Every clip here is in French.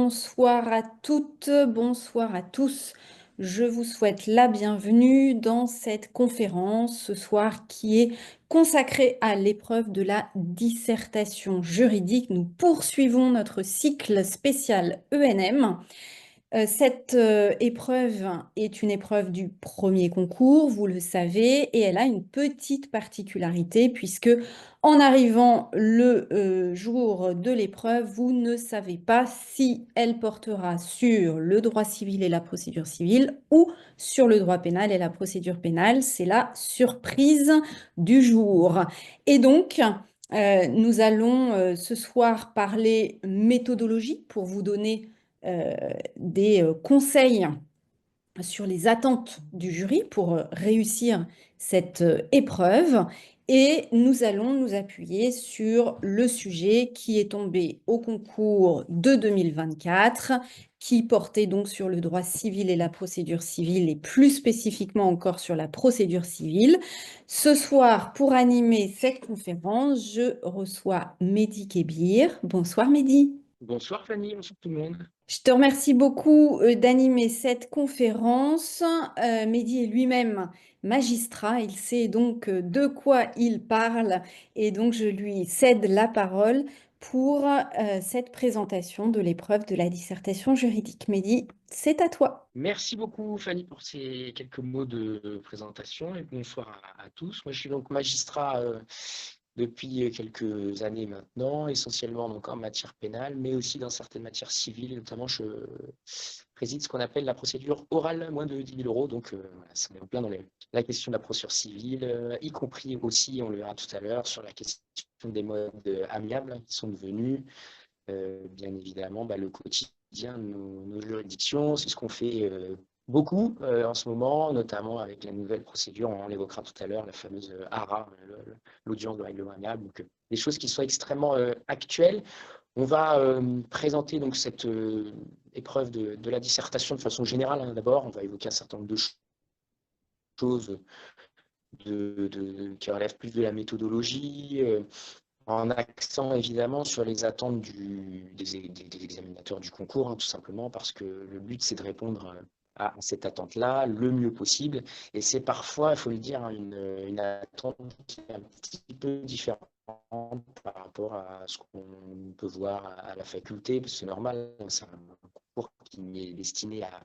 Bonsoir à toutes, bonsoir à tous. Je vous souhaite la bienvenue dans cette conférence ce soir qui est consacrée à l'épreuve de la dissertation juridique. Nous poursuivons notre cycle spécial ENM. Cette épreuve est une épreuve du premier concours, vous le savez, et elle a une petite particularité puisque en arrivant le jour de l'épreuve, vous ne savez pas si elle portera sur le droit civil et la procédure civile ou sur le droit pénal et la procédure pénale. C'est la surprise du jour. Et donc, nous allons ce soir parler méthodologie pour vous donner des conseils sur les attentes du jury pour réussir cette épreuve. Et nous allons nous appuyer sur le sujet qui est tombé au concours de 2024, qui portait donc sur le droit civil et la procédure civile, et plus spécifiquement encore sur la procédure civile. Ce soir, pour animer cette conférence, je reçois Mehdi Kébir. Bonsoir Mehdi. Bonsoir Fanny, bonsoir tout le monde. Je te remercie beaucoup d'animer cette conférence. Mehdi est lui-même magistrat, il sait donc de quoi il parle et donc je lui cède la parole pour cette présentation de l'épreuve de la dissertation juridique. Mehdi, c'est à toi. Merci beaucoup Fanny pour ces quelques mots de présentation et bonsoir à tous. Moi je suis donc magistrat depuis quelques années maintenant, essentiellement donc en matière pénale, mais aussi dans certaines matières civiles, et notamment je préside ce qu'on appelle la procédure orale moins de 10 000 euros. Donc voilà, ça met en plein dans la question de la procédure civile, y compris aussi, on le verra tout à l'heure, sur la question des modes amiables qui sont devenus bien évidemment le quotidien de nos juridictions. C'est ce qu'on fait beaucoup en ce moment, notamment avec la nouvelle procédure, on l'évoquera tout à l'heure, la fameuse ARA, l'audience de règlement amiable. Donc, des choses qui sont extrêmement actuelles. On va présenter donc cette épreuve de la dissertation de façon générale. Hein, d'abord, on va évoquer un certain nombre de choses qui relèvent plus de la méthodologie, en accent évidemment sur les attentes des examinateurs du concours, hein, tout simplement parce que le but c'est de répondre à cette attente-là le mieux possible. Et c'est parfois, il faut le dire, hein, une attente qui est un petit peu différente par rapport à ce qu'on peut voir à la faculté, parce que c'est normal, c'est un concours qui est destiné à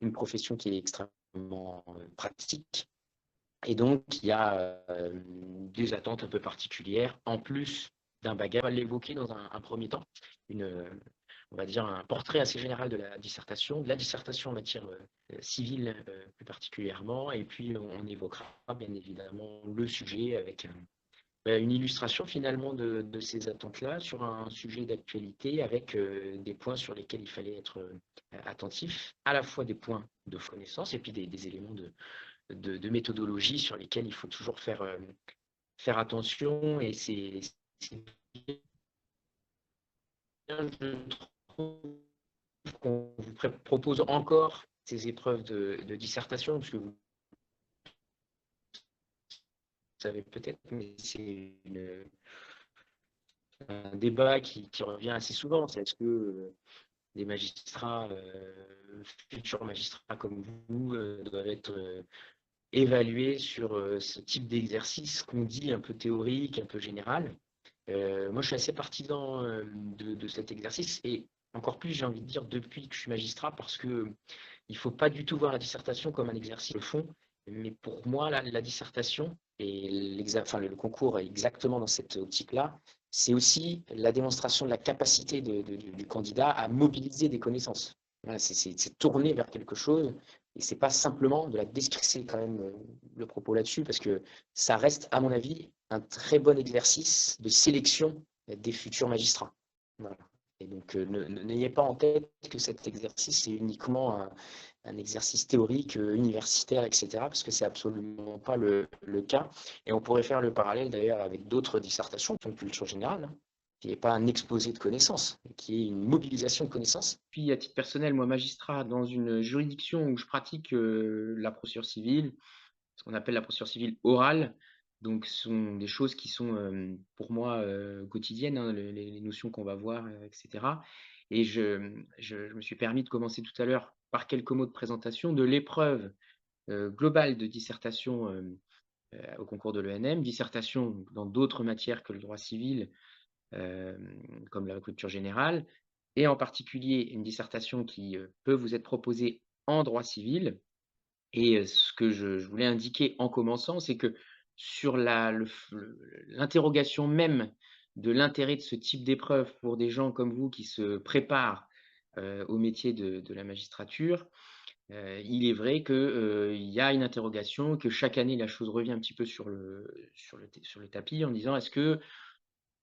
une profession qui est extrêmement pratique. Et donc, il y a des attentes un peu particulières, en plus d'un bagage. On va l'évoquer dans un premier temps, on va dire un portrait assez général de la dissertation en matière civile plus particulièrement, et puis on évoquera bien évidemment le sujet avec une illustration finalement de ces attentes-là sur un sujet d'actualité avec des points sur lesquels il fallait être attentif, à la fois des points de connaissance et puis des éléments de méthodologie sur lesquels il faut toujours faire attention. Et c'est bien, je trouve, qu'on vous propose encore ces épreuves de dissertation, parce que vous savez peut-être, mais c'est un débat qui revient assez souvent. C'est est-ce que des magistrats, futurs magistrats comme vous, doivent être évalués sur ce type d'exercice qu'on dit un peu théorique, un peu général. Moi, je suis assez partisan de cet exercice et encore plus, j'ai envie de dire, depuis que je suis magistrat, parce que il ne faut pas du tout voir la dissertation comme un exercice de fond, mais pour moi, la dissertation et le concours est exactement dans cette optique-là. C'est aussi la démonstration de la capacité du candidat à mobiliser des connaissances. Voilà, c'est tourner vers quelque chose et c'est pas simplement de la description. C'est quand même le propos là-dessus parce que ça reste, à mon avis, un très bon exercice de sélection des futurs magistrats. Voilà. Et donc, n'ayez pas en tête que cet exercice est uniquement un exercice théorique, universitaire, etc., parce que c'est absolument pas le cas. Et on pourrait faire le parallèle d'ailleurs avec d'autres dissertations de culture générale, hein, qui n'est pas un exposé de connaissances, mais qui est une mobilisation de connaissances. Puis, à titre personnel, moi, magistrat dans une juridiction où je pratique la procédure civile, ce qu'on appelle la procédure civile orale. Donc, ce sont des choses qui sont pour moi quotidiennes, hein, les notions qu'on va voir, etc. Et je me suis permis de commencer tout à l'heure par quelques mots de présentation de l'épreuve, globale de dissertation, au concours de l'ENM. Dissertation dans d'autres matières que le droit civil, comme la culture générale, et en particulier une dissertation qui, peut vous être proposée en droit civil. Et ce que je voulais indiquer en commençant, c'est que sur l'interrogation même de l'intérêt de ce type d'épreuve pour des gens comme vous qui se préparent, au métier de la magistrature, il est vrai que, il y a une interrogation, que chaque année la chose revient un petit peu sur le tapis en disant: «Est-ce que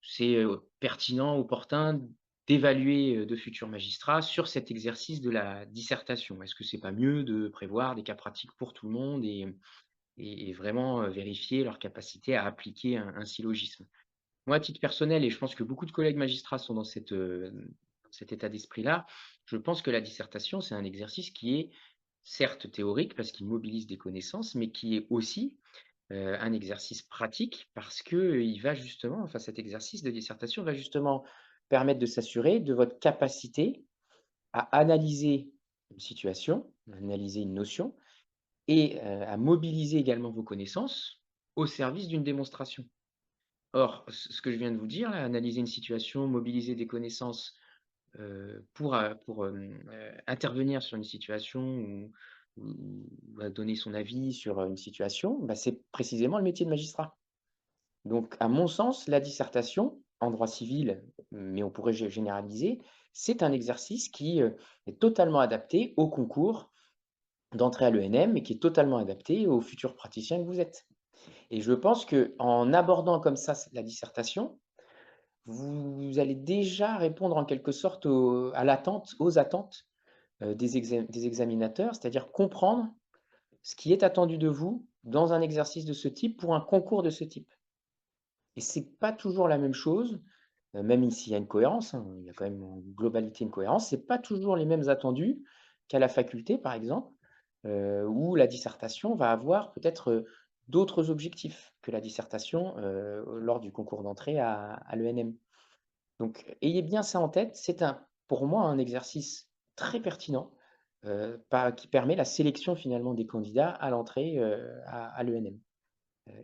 c'est, pertinent, opportun d'évaluer, de futurs magistrats sur cet exercice de la dissertation? Est-ce que c'est pas mieux de prévoir des cas pratiques pour tout le monde et vraiment, vérifier leur capacité à appliquer un syllogisme?» Moi, à titre personnel, et je pense que beaucoup de collègues magistrats sont dans cet état d'esprit-là, je pense que la dissertation, c'est un exercice qui est certes théorique parce qu'il mobilise des connaissances, mais qui est aussi un exercice pratique parce qu'il va justement, enfin cet exercice de dissertation va justement permettre de s'assurer de votre capacité à analyser une situation, analyser une notion et à mobiliser également vos connaissances au service d'une démonstration. Or, ce que je viens de vous dire là, analyser une situation, mobiliser des connaissances, pour intervenir sur une situation ou donner son avis sur, une situation, bah, c'est précisément le métier de magistrat. Donc, à mon sens, la dissertation, en droit civil, mais on pourrait généraliser, c'est un exercice qui, est totalement adapté au concours d'entrée à l'ENM et qui est totalement adapté aux futurs praticiens que vous êtes. Et je pense qu'en abordant comme ça la dissertation, vous allez déjà répondre en quelque sorte aux attentes, des examinateurs, c'est-à-dire comprendre ce qui est attendu de vous dans un exercice de ce type pour un concours de ce type. Et c'est pas toujours la même chose, même s'il y a une cohérence, hein, il y a quand même en globalité une cohérence, c'est pas toujours les mêmes attendus qu'à la faculté, par exemple, où la dissertation va avoir peut-être, d'autres objectifs que la dissertation, lors du concours d'entrée à l'ENM. Donc ayez bien ça en tête, c'est pour moi un exercice très pertinent, qui permet la sélection finalement des candidats à l'entrée, à l'ENM.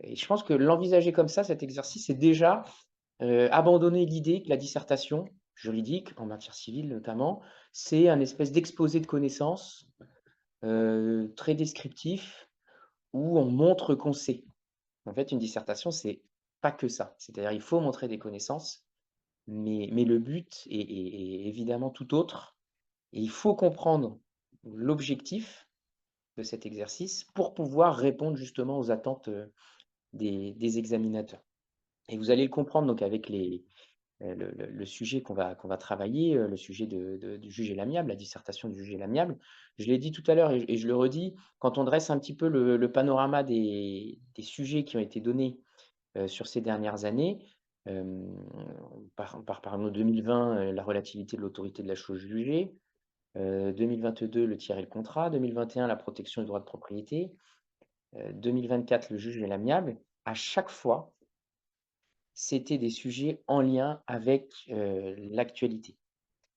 Et je pense que l'envisager comme ça, cet exercice, c'est déjà abandonner l'idée que la dissertation juridique, en matière civile notamment, c'est un espèce d'exposé de connaissances, très descriptif, où on montre qu'on sait. En fait, une dissertation, c'est pas que ça. C'est-à-dire, il faut montrer des connaissances, mais le but est évidemment tout autre, et il faut comprendre l'objectif de cet exercice pour pouvoir répondre justement aux attentes, des examinateurs. Et vous allez le comprendre donc avec le sujet qu'on va travailler, le sujet du juge et l'amiable, la dissertation du juge et l'amiable. Je l'ai dit tout à l'heure et je le redis, quand on dresse un petit peu le panorama des sujets qui ont été donnés, sur ces dernières années, par exemple 2020, la relativité de l'autorité de la chose jugée, 2022, le tiers et le contrat, 2021, la protection du droit de propriété, 2024, le juge et l'amiable. À chaque fois, c'était des sujets en lien avec, l'actualité.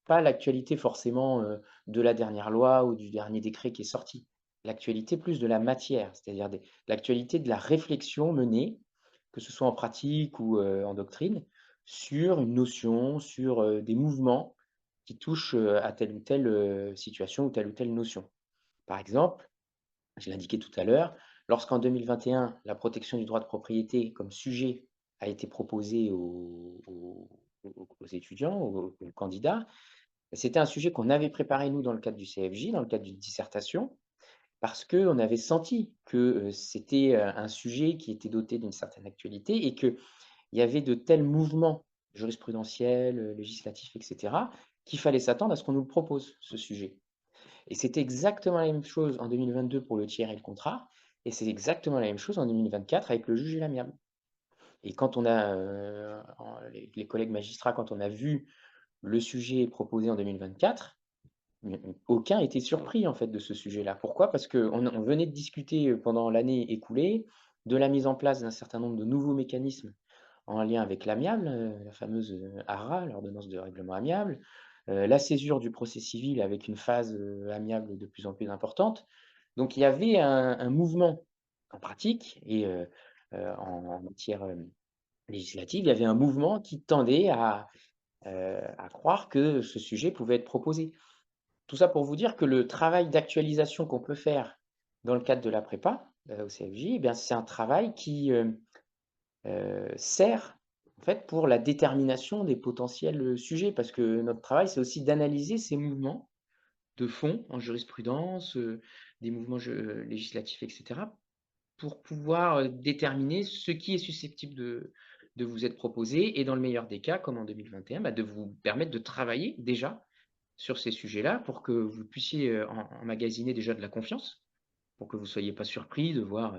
Pas l'actualité forcément, de la dernière loi ou du dernier décret qui est sorti. L'actualité plus de la matière, c'est-à-dire l'actualité de la réflexion menée, que ce soit en pratique ou, en doctrine, sur une notion, sur, des mouvements qui touchent, à telle ou telle, situation ou telle notion. Par exemple, je l'indiquais tout à l'heure, lorsqu'en 2021, la protection du droit de propriété comme sujet a été proposé aux étudiants, aux candidats, c'était un sujet qu'on avait préparé nous dans le cadre du CFJ, dans le cadre d'une dissertation, parce qu'on avait senti que, c'était, un sujet qui était doté d'une certaine actualité et qu'il y avait de tels mouvements jurisprudentiels, législatifs et cetera, qu'il fallait s'attendre à ce qu'on nous le propose, ce sujet. Et c'était exactement la même chose en 2022 pour le tiers et le contrat, et c'est exactement la même chose en 2024 avec le juge et l'amiable. Et quand on a, les collègues magistrats, quand on a vu le sujet proposé en 2024, aucun était surpris en fait de ce sujet-là. Pourquoi? Parce qu'on venait de discuter, pendant l'année écoulée, de la mise en place d'un certain nombre de nouveaux mécanismes en lien avec l'amiable, la fameuse, ARA, l'ordonnance de règlement amiable, la césure du procès civil avec une phase, amiable de plus en plus importante. Donc il y avait un mouvement en pratique et en matière, législative, il y avait un mouvement qui tendait à croire que ce sujet pouvait être proposé. Tout ça pour vous dire que le travail d'actualisation qu'on peut faire dans le cadre de la prépa, au CFJ, eh bien, c'est un travail qui, sert, en fait, pour la détermination des potentiels, sujets. Parce que notre travail, c'est aussi d'analyser ces mouvements de fond en jurisprudence, des mouvements législatifs et cetera, pour pouvoir, déterminer ce qui est susceptible de vous être proposé et dans le meilleur des cas, comme en 2021, bah, de vous permettre de travailler déjà sur ces sujets-là pour que vous puissiez, emmagasiner déjà de la confiance, pour que vous ne soyez pas surpris de voir,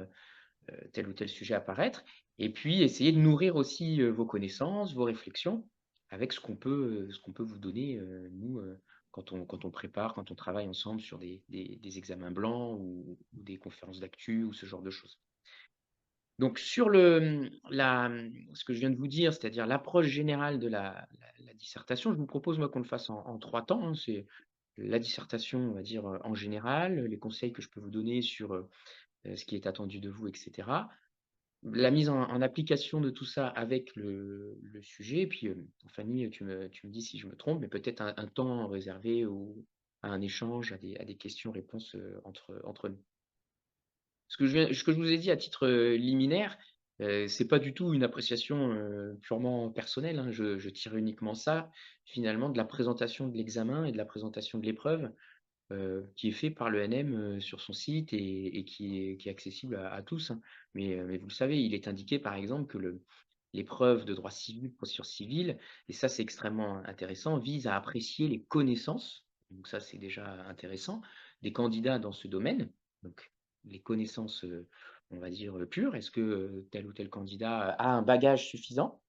tel ou tel sujet apparaître et puis essayer de nourrir aussi, vos connaissances, vos réflexions avec ce qu'on peut vous donner, nous, quand on prépare, quand on travaille ensemble sur des examens blancs ou des conférences d'actu ou ce genre de choses. Donc sur ce que je viens de vous dire, c'est-à-dire l'approche générale de la dissertation, je vous propose moi qu'on le fasse en 3 temps, hein. C'est la dissertation, on va dire, en général, les conseils que je peux vous donner sur, ce qui est attendu de vous et cetera. La mise en application de tout ça avec le sujet et puis, Fanny, tu me dis si je me trompe, mais peut-être un temps réservé à un échange, à des questions-réponses, entre nous. Ce que je vous ai dit à titre, liminaire, c'est pas du tout une appréciation, purement personnelle, hein. Je tire uniquement ça, finalement, de la présentation de l'examen et de la présentation de l'épreuve, qui est fait par l'ENM, sur son site et qui est accessible à tous, hein. Mais vous le savez, il est indiqué, par exemple, que l'épreuve de droit civil, procédure civile et ça, c'est extrêmement intéressant, vise à apprécier les connaissances, donc ça, c'est déjà intéressant, des candidats dans ce domaine. Donc les connaissances, on va dire, pures. Est-ce que, tel ou tel candidat a un bagage suffisant,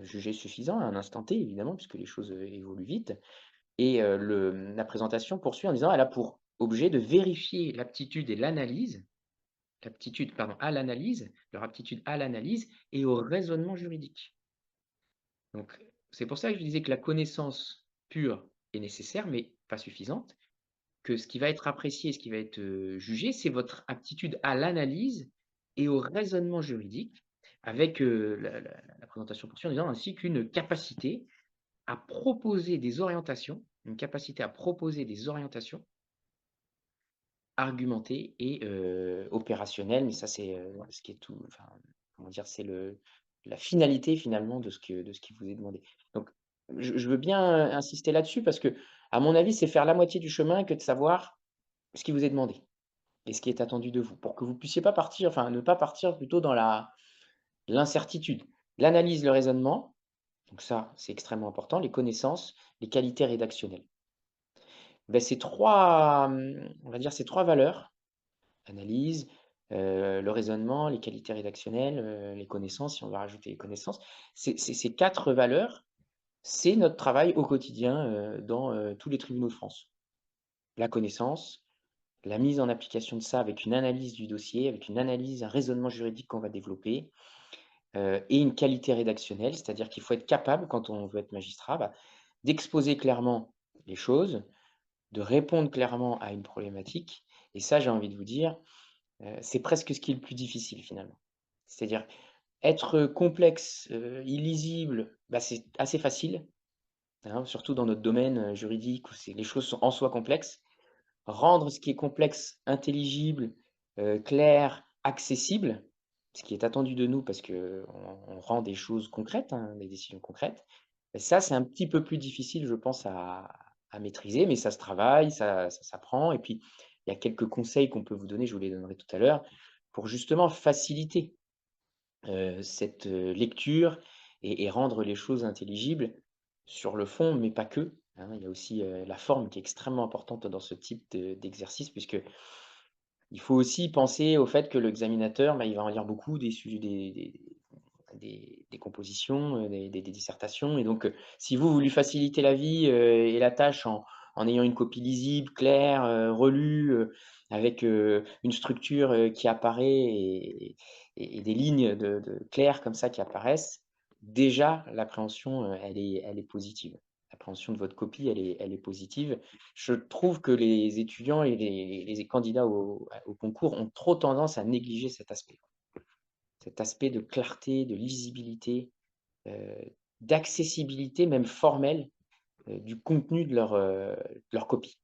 jugé suffisant à un instant T, évidemment, puisque les choses, évoluent vite et la présentation poursuit en disant: «Elle a pour objet de vérifier l'aptitude et l'analyse l'aptitude, pardon, à l'analyse, leur aptitude à l'analyse et au raisonnement juridique». Donc c'est pour ça que je disais que la connaissance pure est nécessaire, mais pas suffisante, que ce qui va être apprécié, ce qui va être, jugé, c'est votre aptitude à l'analyse et au raisonnement juridique avec, la présentation poursuit en disant ainsi qu'une capacité à proposer des orientations, une capacité à proposer des orientations argumentées et opérationnelles, mais ça c'est, ce qui est tout enfin, comment dire? C'est la finalité finalement de ce qui vous est demandé. Donc je veux bien, insister là-dessus parce que à mon avis, c'est faire la moitié du chemin que de savoir ce qui vous est demandé et ce qui est attendu de vous, pour que vous puissiez pas partir enfin ne pas partir plutôt dans l'incertitude. L'analyse, le raisonnement, donc ça, c'est extrêmement important, les connaissances, les qualités rédactionnelles. Beh, ces 3, on va dire ces 3 valeurs, l'analyse, le raisonnement, les qualités rédactionnelles, les connaissances, si on veut rajouter les connaissances, ces 4 valeurs, c'est notre travail au quotidien, dans, tous les tribunaux de France. La connaissance, la mise en application de ça avec une analyse du dossier, avec une analyse, un raisonnement juridique qu'on va développer, et une qualité rédactionnelle. C'est-à-dire qu'il faut être capable, quand on veut être magistrat, bah, d'exposer clairement les choses, de répondre clairement à une problématique et ça, j'ai envie de vous dire, c'est presque ce qui est le plus difficile finalement. C'est-à-dire être complexe, illisible, bah, c'est assez facile, hein, surtout dans notre domaine, juridique où les choses sont en soi complexes. Rendre ce qui est complexe intelligible, clair, accessible, ce qui est attendu de nous parce qu'on rend des choses concrètes, hein, des décisions concrètes. Et ça, c'est un petit peu plus difficile, je pense, à maîtriser, mais ça se travaille, ça s'apprend. Et puis, il y a quelques conseils qu'on peut vous donner, je vous les donnerai tout à l'heure, pour justement faciliter cette, lecture et rendre les choses intelligibles sur le fond, mais pas que, hein. Il y a aussi, la forme qui est extrêmement importante dans ce type d'exercice puisque il faut aussi penser au fait que l'examinateur, bah, il va en lire beaucoup des sujets des compositions, des dissertations et donc, si vous lui facilitez la vie, et la tâche en ayant une copie lisible, claire, relue, avec, une structure, qui apparaît et des lignes claires comme ça qui apparaissent, déjà l'appréhension, elle est positive. l'appréhension de votre copie, elle est positive. Je trouve que les étudiants et les candidats au concours ont trop tendance à négliger cet aspect de clarté, de lisibilité, heu, d'accessibilité même formelle, du contenu de leur copie.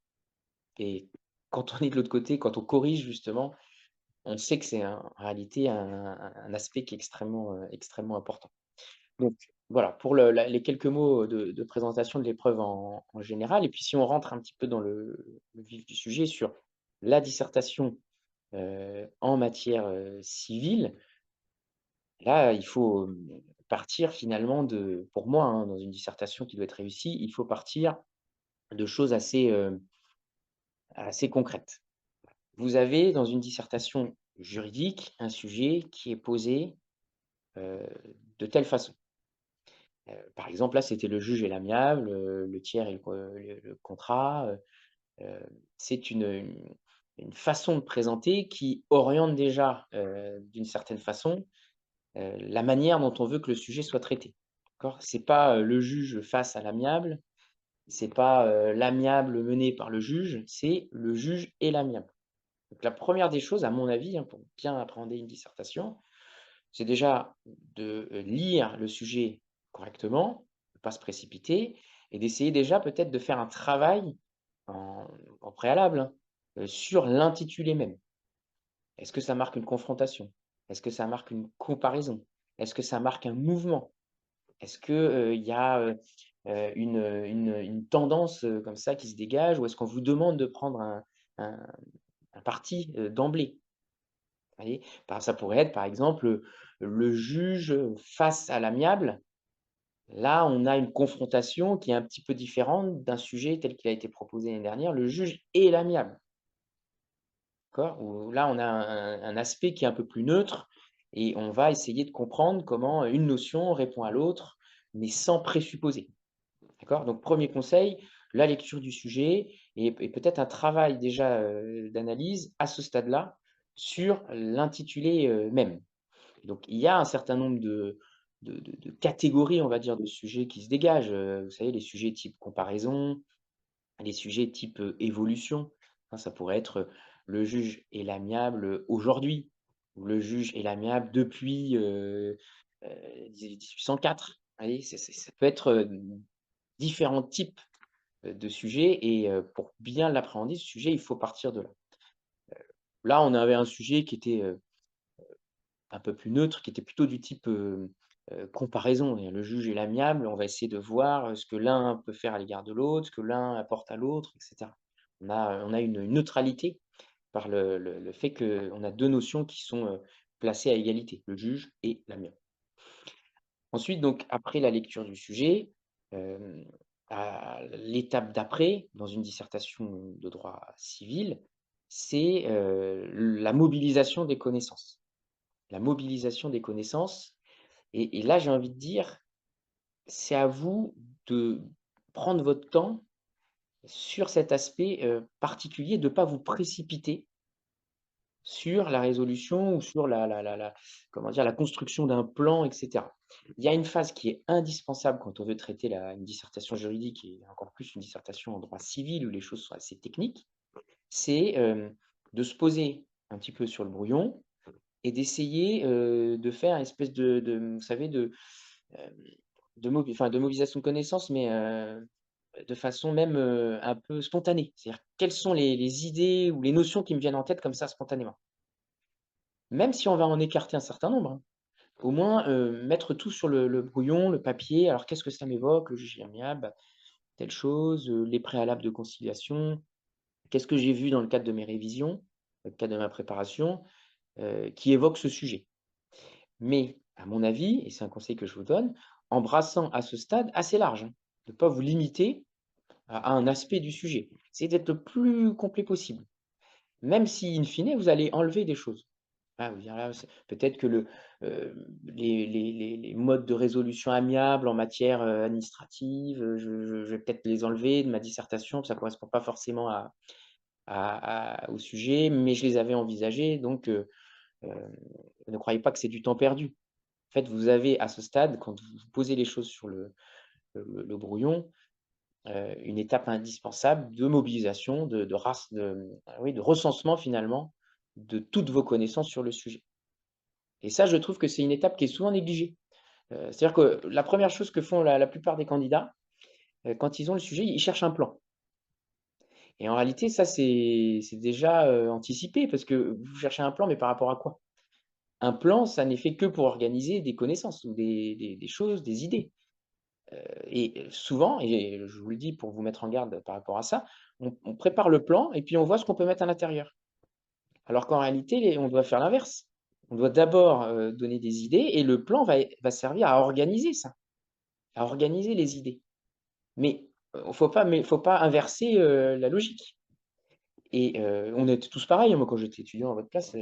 Et quand on est de l'autre côté, quand on corrige justement, on sait que c'est en réalité un aspect qui est extrêmement important. Donc voilà, pour les quelques mots de présentation de l'épreuve en général. Et puis si on rentre un petit peu dans le vif du sujet sur la dissertation, en matière, civile, là, il faut, partir finalement pour moi, hein, dans une dissertation qui doit être réussie, il faut partir de choses assez concrètes. Vous avez dans une dissertation juridique un sujet qui est posé, heu, de telle façon. Par exemple, là, c'était le juge et l'amiable, le tiers et le contrat, c'est une façon de présenter qui oriente déjà, d'une certaine façon, la manière dont on veut que le sujet soit traité. D'accord? C'est pas, le juge face à l'amiable, c'est pas, l'amiable mené par le juge, c'est le juge et l'amiable. Donc la première des choses, à mon avis, hein, pour bien appréhender une dissertation, c'est déjà de, lire le sujet correctement, de pas se précipiter et d'essayer déjà peut-être de faire un travail en en préalable, hein, sur l'intitulé même. Est-ce que ça marque une confrontation? Est-ce que ça marque une comparaison? Est-ce que ça marque un mouvement? Est-ce que, il y a, une tendance, comme ça qui se dégage? Ou est-ce qu'on vous demande de prendre un un parti, d'emblée? Vous voyez? Ça pourrait être par exemple, le juge face à l'amiable. Là, on a une confrontation qui est un petit peu différente d'un sujet tel qu'il a été proposé l'année dernière, le juge et l'amiable. D'accord? Où là, on a un aspect qui est un peu plus neutre et on va essayer de comprendre comment une notion répond à l'autre, mais sans présupposer. D'accord? Donc premier conseil, la lecture du sujet et peut-être un travail déjà, d'analyse à ce stade-là sur l'intitulé, même. Donc il y a un certain nombre de catégories, on va dire, de sujets qui se dégagent, vous savez, les sujets type comparaison, les sujets type, évolution, hein, ça pourrait être, le juge est l'amiable, aujourd'hui, ou le juge est l'amiable depuis, 1804. Vous voyez? Ça peut être, différents types, de sujets et pour bien l'appréhender ce sujet, il faut partir de là. Là, on avait un sujet qui était, un peu plus neutre, qui était plutôt du type, comparaison et le juge et l'amiable, on va essayer de voir, ce que l'un peut faire à l'égard de l'autre, ce que l'un apporte à l'autre et cetera. On a une neutralité par le fait qu'on a 2 notions qui sont, placées à égalité, le juge et l'amiable. Ensuite donc après la lecture du sujet, hem, à l'étape d'après, dans une dissertation de droit civil, c'est, la mobilisation des connaissances. La mobilisation des connaissances et là, j'ai envie de dire, c'est à vous de prendre votre temps sur cet aspect, particulier, de ne pas vous précipiter sur la résolution ou sur la comment dire? La construction d'un plan et cetera. Il y a une phase qui est indispensable quand on veut traiter une dissertation juridique et encore plus une dissertation en droit civil où les choses sont assez techniques, c'est, de se poser un petit peu sur le brouillon et d'essayer, de faire une espèce vous savez, hem, de mobilisation de connaissances, mais, de façon même, un peu spontanée. C'est-à-dire, quelles sont les idées ou les notions qui me viennent en tête comme ça spontanément? Même si on va en écarter un certain nombre, hein. Au moins, mettre tout sur le brouillon, le papier. Alors qu'est-ce que ça m'évoque? Le juge amiable, bah, telle chose, les préalables de conciliation. Qu'est-ce que j'ai vu dans le cadre de mes révisions, dans le cadre de ma préparation, qui évoque ce sujet? Mais à mon avis, et c'est un conseil que je vous donne, embrassant à ce stade assez large, hein. De ne pas vous limiter à un aspect du sujet. Essayez d'être le plus complet possible. Même si in fine, vous allez enlever des choses. Ah, vous dire là, peut-être que les modes de résolution amiable en matière, administrative, je vais peut-être les enlever de ma dissertation, ça ne correspond pas forcément au sujet, mais je les avais envisagés donc hem, ne croyez pas que c'est du temps perdu. En fait, vous avez à ce stade, quand vous posez les choses sur le brouillon, une étape indispensable de mobilisation, oui, de recensement finalement de toutes vos connaissances sur le sujet. Et ça, je trouve que c'est une étape qui est souvent négligée. C'est-à-dire que la première chose que font la plupart des candidats, quand ils ont le sujet, ils cherchent un plan. Et en réalité, ça, c'est déjà, anticipé parce que vous cherchez un plan, mais par rapport à quoi? Un plan, ça n'est fait que pour organiser des connaissances ou des choses, des idées. Et souvent, et je vous le dis pour vous mettre en garde par rapport à ça, on prépare le plan et puis on voit ce qu'on peut mettre à l'intérieur. Alors qu'en réalité, on doit faire l'inverse. On doit d'abord, donner des idées et le plan va servir à organiser ça, à organiser les idées. Mais, faut pas inverser, la logique. Et on est tous pareils, hein. Moi, quand j'étais étudiant à votre place,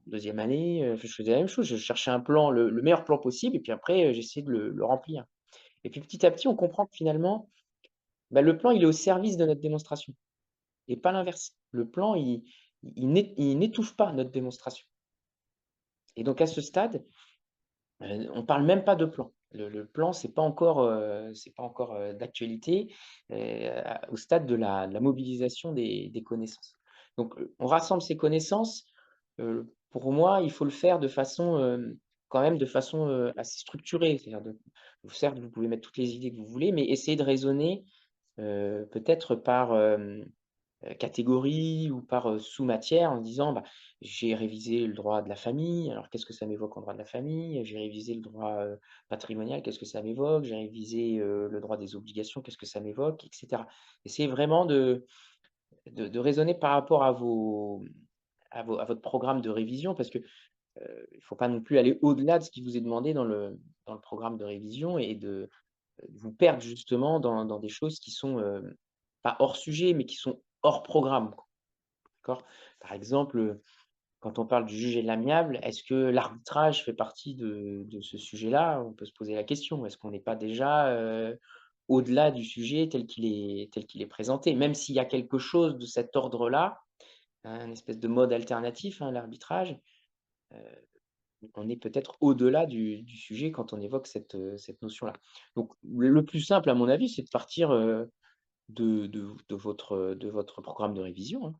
2e année, je faisais la même chose. Je cherchais un plan, le meilleur plan possible et puis après, j'essayais de le remplir. Et puis petit à petit, on comprend que finalement, bah, le plan, il est au service de notre démonstration et pas l'inverse. Le plan, il n'étouffe pas notre démonstration. Et donc à ce stade, on parle même pas de plan. Le plan, c'est pas encore, d'actualité, au stade de la mobilisation des connaissances. Donc, on rassemble ces connaissances, pour moi, il faut le faire de façon, quand même de façon, assez structurée. C'est-à-dire certes, vous pouvez mettre toutes les idées que vous voulez, mais essayez de raisonner, peut-être par, catégorie ou par, sous-matière en disant: «Bah, j'ai révisé le droit de la famille, alors qu'est-ce que ça m'évoque en droit de la famille? J'ai révisé le droit, patrimonial, qu'est-ce que ça m'évoque? J'ai révisé, le droit des obligations, qu'est-ce que ça m'évoque?» et cetera. Essayez vraiment de raisonner par rapport à votre programme de révision parce que, il ne faut pas non plus aller au-delà de ce qui vous est demandé dans le programme de révision et de vous perdre justement dans des choses qui sont, pas hors sujet, mais qui sont hors programme. D'accord? Par exemple, quand on parle du juge et de l'amiable, est-ce que l'arbitrage fait partie de ce sujet-là? On peut se poser la question. Est-ce qu'on n'est pas déjà, au-delà du sujet tel qu'il est présenté? Même s'il y a quelque chose de cet ordre-là, un espèce de mode alternatif, hein, l'arbitrage, heu, on est peut-être au-delà du sujet quand on évoque cette notion-là. Donc le plus simple à mon avis, c'est de partir, de votre programme de révision, hein.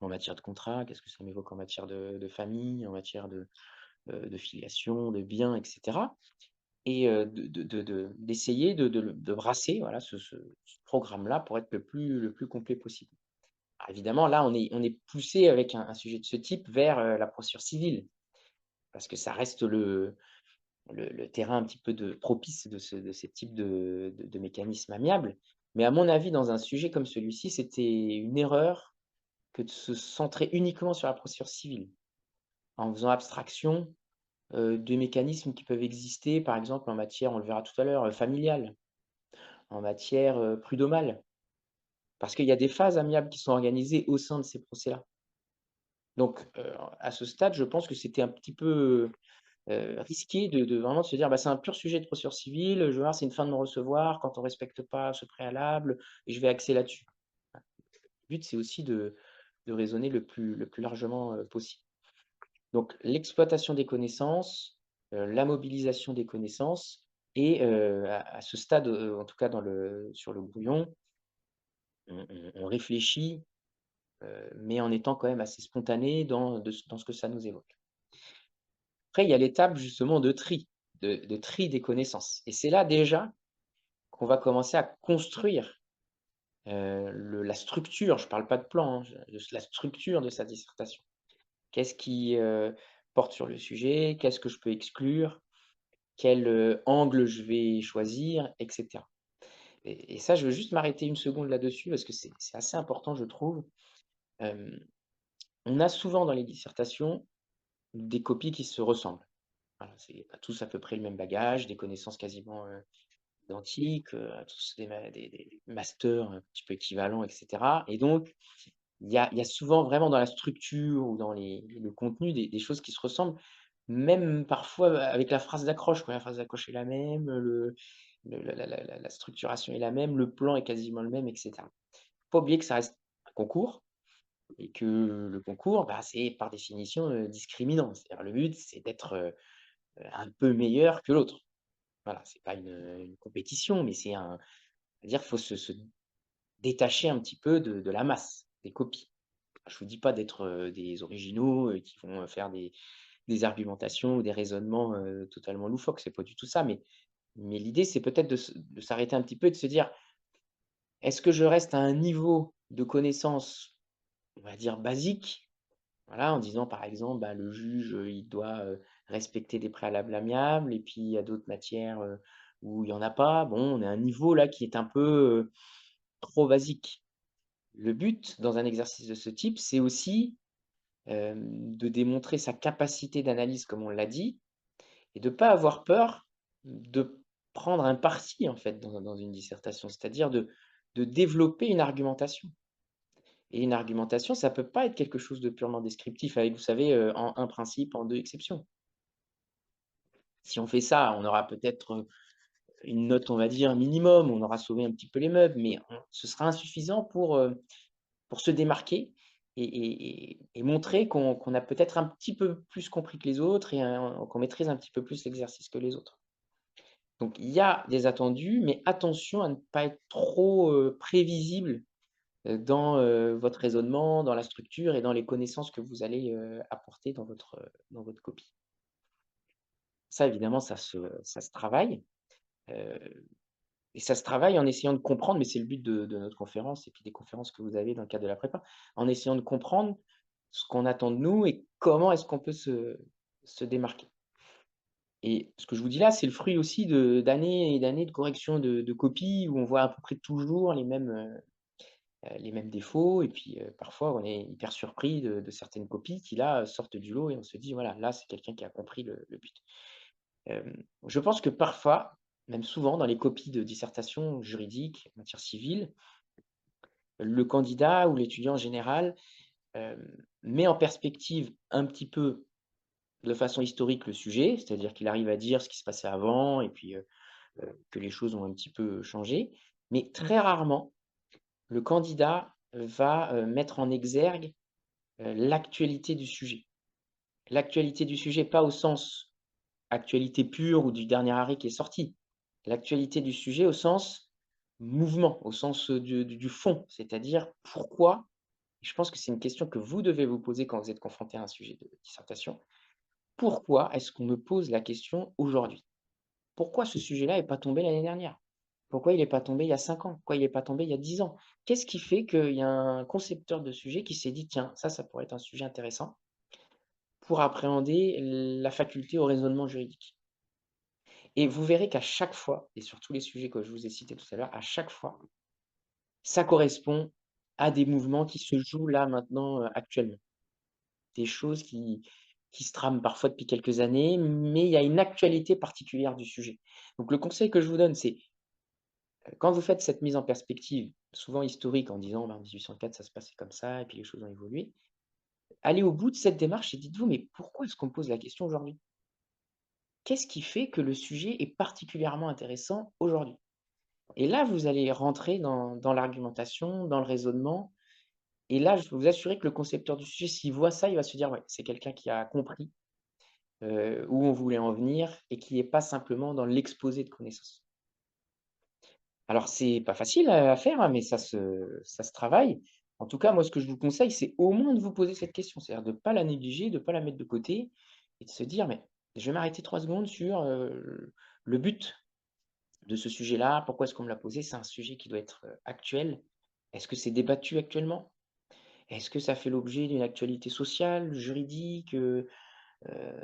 En matière de contrat, qu'est-ce que ça m'évoque en matière de famille, en matière de filiation, de biens et cetera et d'essayer de brasser, voilà, ce programme-là pour être le plus complet possible. Alors évidemment, là, on est poussé avec un sujet de ce type vers, la procédure civile parce que ça reste le terrain un petit peu propice de ces types de mécanismes amiables. Mais à mon avis, dans un sujet comme celui-ci, c'était une erreur que de se centrer uniquement sur la procédure civile, en faisant abstraction, de mécanismes qui peuvent exister, par exemple en matière, on le verra tout à l'heure, familiale, en matière, prud'homale. Parce qu'il y a des phases amiables qui sont organisées au sein de ces procès-là. Donc, à ce stade, je pense que c'était un petit peu, risqué de vraiment se dire: «Bah, c'est un pur sujet de procédure civile, je vais voir, c'est une fin de non-recevoir quand on respecte pas ce préalable et je vais axer là-dessus». Le but, c'est aussi de raisonner le plus largement, possible. Donc l'exploitation des connaissances, la mobilisation des connaissances et à ce stade, en tout cas sur le brouillon, on réfléchit, mais en étant quand même assez spontané dans ce que ça nous évoque. Après, il y a l'étape justement de tri des connaissances et c'est là déjà qu'on va commencer à construire, la structure, je ne parle pas de plan, hein, de la structure de sa dissertation. Qu'est-ce qui, porte sur le sujet? Qu'est-ce que je peux exclure? Quel, angle je vais choisir et cetera. Et ça, je veux juste m'arrêter une seconde là-dessus parce que c'est assez important, je trouve. Hem, on a souvent dans les dissertations des copies qui se ressemblent. Voilà, c'est on tous à peu près le même bagage, des connaissances quasiment, identiques, tous des masters un petit peu équivalents et cetera et donc il y a souvent vraiment dans la structure ou dans le contenu des choses qui se ressemblent, même parfois avec la phrase d'accroche, quoi. La phrase d'accroche est la même, la structuration est la même, le plan est quasiment le même et cetera. Faut pas oublier que ça reste un concours et que le concours, bah, c'est par définition, discriminant. C'est-à-dire le but, c'est d'être, un peu meilleur que l'autre. Voilà, c'est pas une compétition, mais c'est C'est-à-dire qu'il faut se détacher un petit peu de la masse, des copies. Je ne vous dis pas d'être, des originaux, qui vont, faire des argumentations ou des raisonnements, totalement loufoques, c'est pas du tout ça, mais l'idée, c'est peut-être de s'arrêter un petit peu et de se dire: «Est-ce que je reste à un niveau de connaissance, on va dire basique?» Voilà, en disant par exemple, bah, le juge, il doit, respecter des préalables amiables et puis il y a d'autres matières, où il y en a pas. Bon, on est à un niveau là qui est un peu, trop basique. Le but dans un exercice de ce type, c'est aussi, de démontrer sa capacité d'analyse comme on l'a dit et de pas avoir peur de prendre un parti en fait dans une dissertation. C'est-à-dire de développer une argumentation et une argumentation, ça peut pas être quelque chose de purement descriptif avec, vous savez, en un principe, en 2 exceptions. Si on fait ça, on aura peut-être, une note, on va dire minimum, on aura sauvé un petit peu les meubles, mais ce sera insuffisant pour se démarquer et montrer qu'on a peut-être un petit peu plus compris que les autres et qu'on maîtrise un petit peu plus l'exercice que les autres. Donc il y a des attendus, mais attention à ne pas être trop, prévisible, dans, votre raisonnement, dans la structure et dans les connaissances que vous allez, apporter dans votre copie. Ça évidemment, ça se travaille, heu et ça se travaille en essayant de comprendre, mais c'est le but de notre conférence et puis des conférences que vous avez dans le cadre de la prépa, en essayant de comprendre ce qu'on attend de nous et comment est-ce qu'on peut se démarquer. Et ce que je vous dis là, c'est le fruit aussi d'années et d'années de correction de copies où on voit à peu près toujours les mêmes défauts et puis, parfois on est hyper surpris de certaines copies qui là, sortent du lot et on se dit: «Voilà, là c'est quelqu'un qui a compris le but». Je pense que parfois, même souvent dans les copies de dissertation juridique, matière civile, le candidat ou l'étudiant en général, met en perspective un petit peu, de façon historique, le sujet, c'est-à-dire qu'il arrive à dire ce qui se passait avant et puis, que les choses ont un petit peu changé. Mais très rarement, le candidat va, mettre en exergue, l'actualité du sujet. L'actualité du sujet, pas au sens actualité pure ou du dernier arrêt qui est sorti. L'actualité du sujet au sens mouvement, au sens, du fond, c'est-à-dire pourquoi. Je pense que c'est une question que vous devez vous poser quand vous êtes confronté à un sujet de dissertation. Pourquoi est-ce qu'on me pose la question aujourd'hui? Pourquoi ce sujet-là n'est pas tombé l'année dernière? Pourquoi il n'est pas tombé il y a 5 ans? Pourquoi il n'est pas tombé il y a 10 ans? Qu'est-ce qui fait qu'il y a un concepteur de sujet qui s'est dit: «Tiens, ça pourrait être un sujet intéressant pour appréhender la faculté au raisonnement juridique». Et vous verrez qu'à chaque fois, et sur tous les sujets que je vous ai cités tout à l'heure, à chaque fois, ça correspond à des mouvements qui se jouent là, maintenant, actuellement. Des choses qui se trament parfois depuis quelques années, mais il y a une actualité particulière du sujet. Donc le conseil que je vous donne, c'est, quand vous faites cette mise en perspective, souvent historique, en disant: «Ben, en 1804, ça se passait comme ça et puis les choses ont évolué». Allez au bout de cette démarche et dites-vous: «Mais pourquoi est-ce qu'on me pose la question aujourd'hui? Qu'est-ce qui fait que le sujet est particulièrement intéressant aujourd'hui?» Et là, vous allez rentrer dans l'argumentation, dans le raisonnement et là, je peux vous assurer que le concepteur du sujet, s'il voit ça, il va se dire: «Ouais, c'est quelqu'un qui a compris, où on voulait en venir et qui est pas simplement dans l'exposé de connaissances». Alors c'est pas facile à faire, hein, mais ça se travaille. En tout cas, moi, ce que je vous conseille, c'est au moins de vous poser cette question. C'est-à-dire de ne pas la négliger, de ne pas la mettre de côté et de se dire: «Mais je vais m'arrêter 3 secondes sur, le but de ce sujet-là. Pourquoi est-ce qu'on me l'a posé? C'est un sujet qui doit être, actuel. Est-ce que c'est débattu actuellement? Est-ce que ça fait l'objet d'une actualité sociale, juridique,